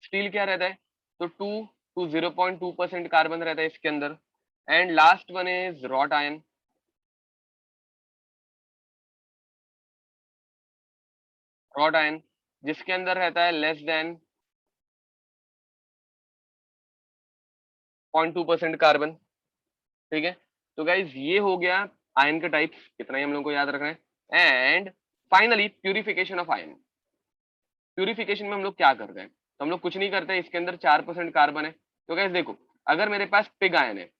Steel क्या रहता है? तो 0.2% कार्बन रहता है इसके अंदर। And last one is wrought iron. Wrought iron जिसके अंदर रहता है लेस देन 0.2% कार्बन, ठीक है। तो गाइज ये हो गया आयन के टाइप्स, इतना ही हम लोग को याद रखना है। And finally purification of ion. Purification में हम लोग क्या करते हैं? तो हम लोग कुछ नहीं करते, इसके अंदर 4% कार्बन है। तो गैस देखो, अगर मेरे पास पिग आयन है,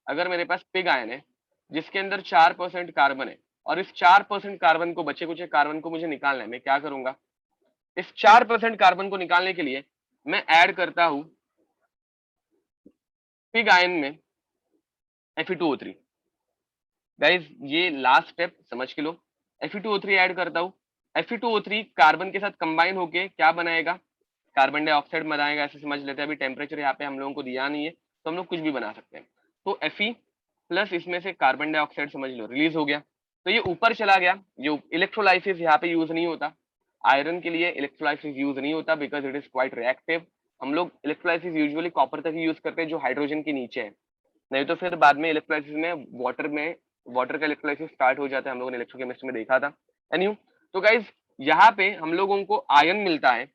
अगर मेरे पास पिग आयन है जिसके अंदर 4% कार्बन है, और इस 4% कार्बन को, बचे कुचे कार्बन को मुझे निकालना है, मैं क्या करूंगा, इस 4% कार्बन को निकालने के लिए मैं ऐड करता हूं पिग आयन में Fe2O3। गाइज ये लास्ट स्टेप समझ के लो, Fe2O3 ऐड करता हूं, Fe2O3 कार्बन के साथ कंबाइन होके क्या बनाएगा, कार्बन डाइऑक्साइड बनाएगा, ऐसे समझ लेते हैं। अभी टेम्परेचर यहाँ पे हम लोगों को दिया नहीं है, तो हम लोग कुछ भी बना सकते हैं। तो Fe प्लस इसमें से कार्बन डाइऑक्साइड समझ लो रिलीज हो गया, तो ये ऊपर चला गया। जो इलेक्ट्रोलाइसिस यहाँ पे यूज नहीं होता, आयरन के लिए इलेक्ट्रोलाइसिस यूज नहीं होता because it is quite reactive. हम लोग इलेक्ट्रोलाइसिस यूजुअली कॉपर तक ही यूज करते हैं जो हाइड्रोजन के नीचे है, नहीं तो फिर बाद में इलेक्ट्रोलाइसिस में वाटर का इलेक्ट्रोलाइसिस स्टार्ट हो जाता है, हम लोगों ने इलेक्ट्रोकेमिस्ट्री में देखा था। एनीयू, तो गाइज यहाँ पे हम लोगों को आयन मिलता है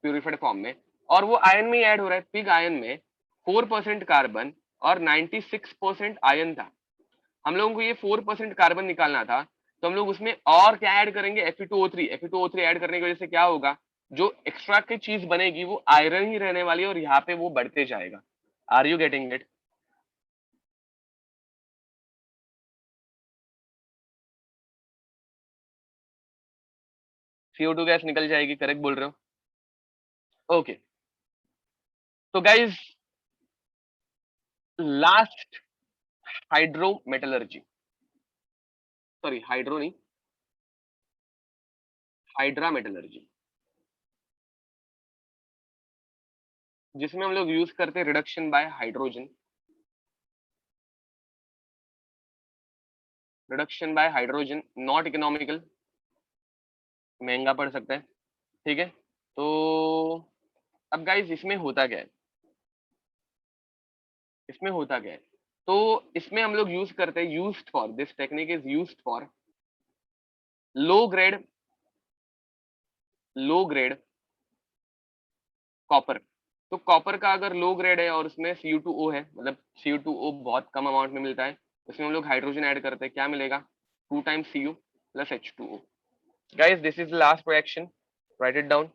प्यूरिफाइड फॉर्म में, और वो आयन में ही ऐड हो रहा है। पिग आयन में 4% कार्बन और 96% आयन था। हम लोगों को ये 4% कार्बन निकालना था, तो हम लोग उसमें और क्या ऐड करेंगे, Fe2O3। Fe2O3 ऐड करने की वजह से क्या होगा, जो एक्स्ट्रा की चीज बनेगी वो आयरन ही रहने वाली है, और यहाँ पे वो बढ़ते जाएगा। Are you getting it? CO2 gas निकल जाएगी, करेक्ट बोल रहे हो। ओके, तो guys last, hydro metallurgy, sorry hydro नहीं, हाइड्रा मेटलर्जी, जिसमें हम लोग यूज करते हैं reduction by hydrogen, reduction by hydrogen not economical, महंगा पड़ सकता है, ठीक है। तो अब गाइज इसमें होता क्या है, इसमें होता क्या है, तो इसमें हम लोग यूज करते हैं, used for this technique is used for low grade, low grade copper. तो कॉपर का अगर लो ग्रेड है और उसमें Cu2O है, मतलब Cu2O बहुत कम अमाउंट में मिलता है, उसमें हम लोग हाइड्रोजन ऐड करते हैं, क्या मिलेगा, 2 times Cu plus H2O। Guys this is last reaction, write it down.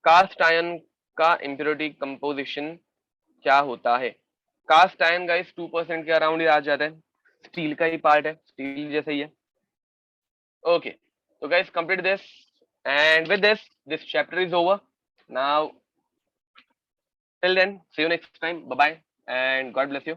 Cast iron का इम्प्योरिटी कंपोजिशन क्या होता है, कास्ट आयन गाइस 2% के अराउंड ही आ जाता है, स्टील का ही पार्ट है, स्टील जैसे ही है। Okay, so guys complete this, and with this chapter is over now. Till then, see you next time, bye bye and God bless you.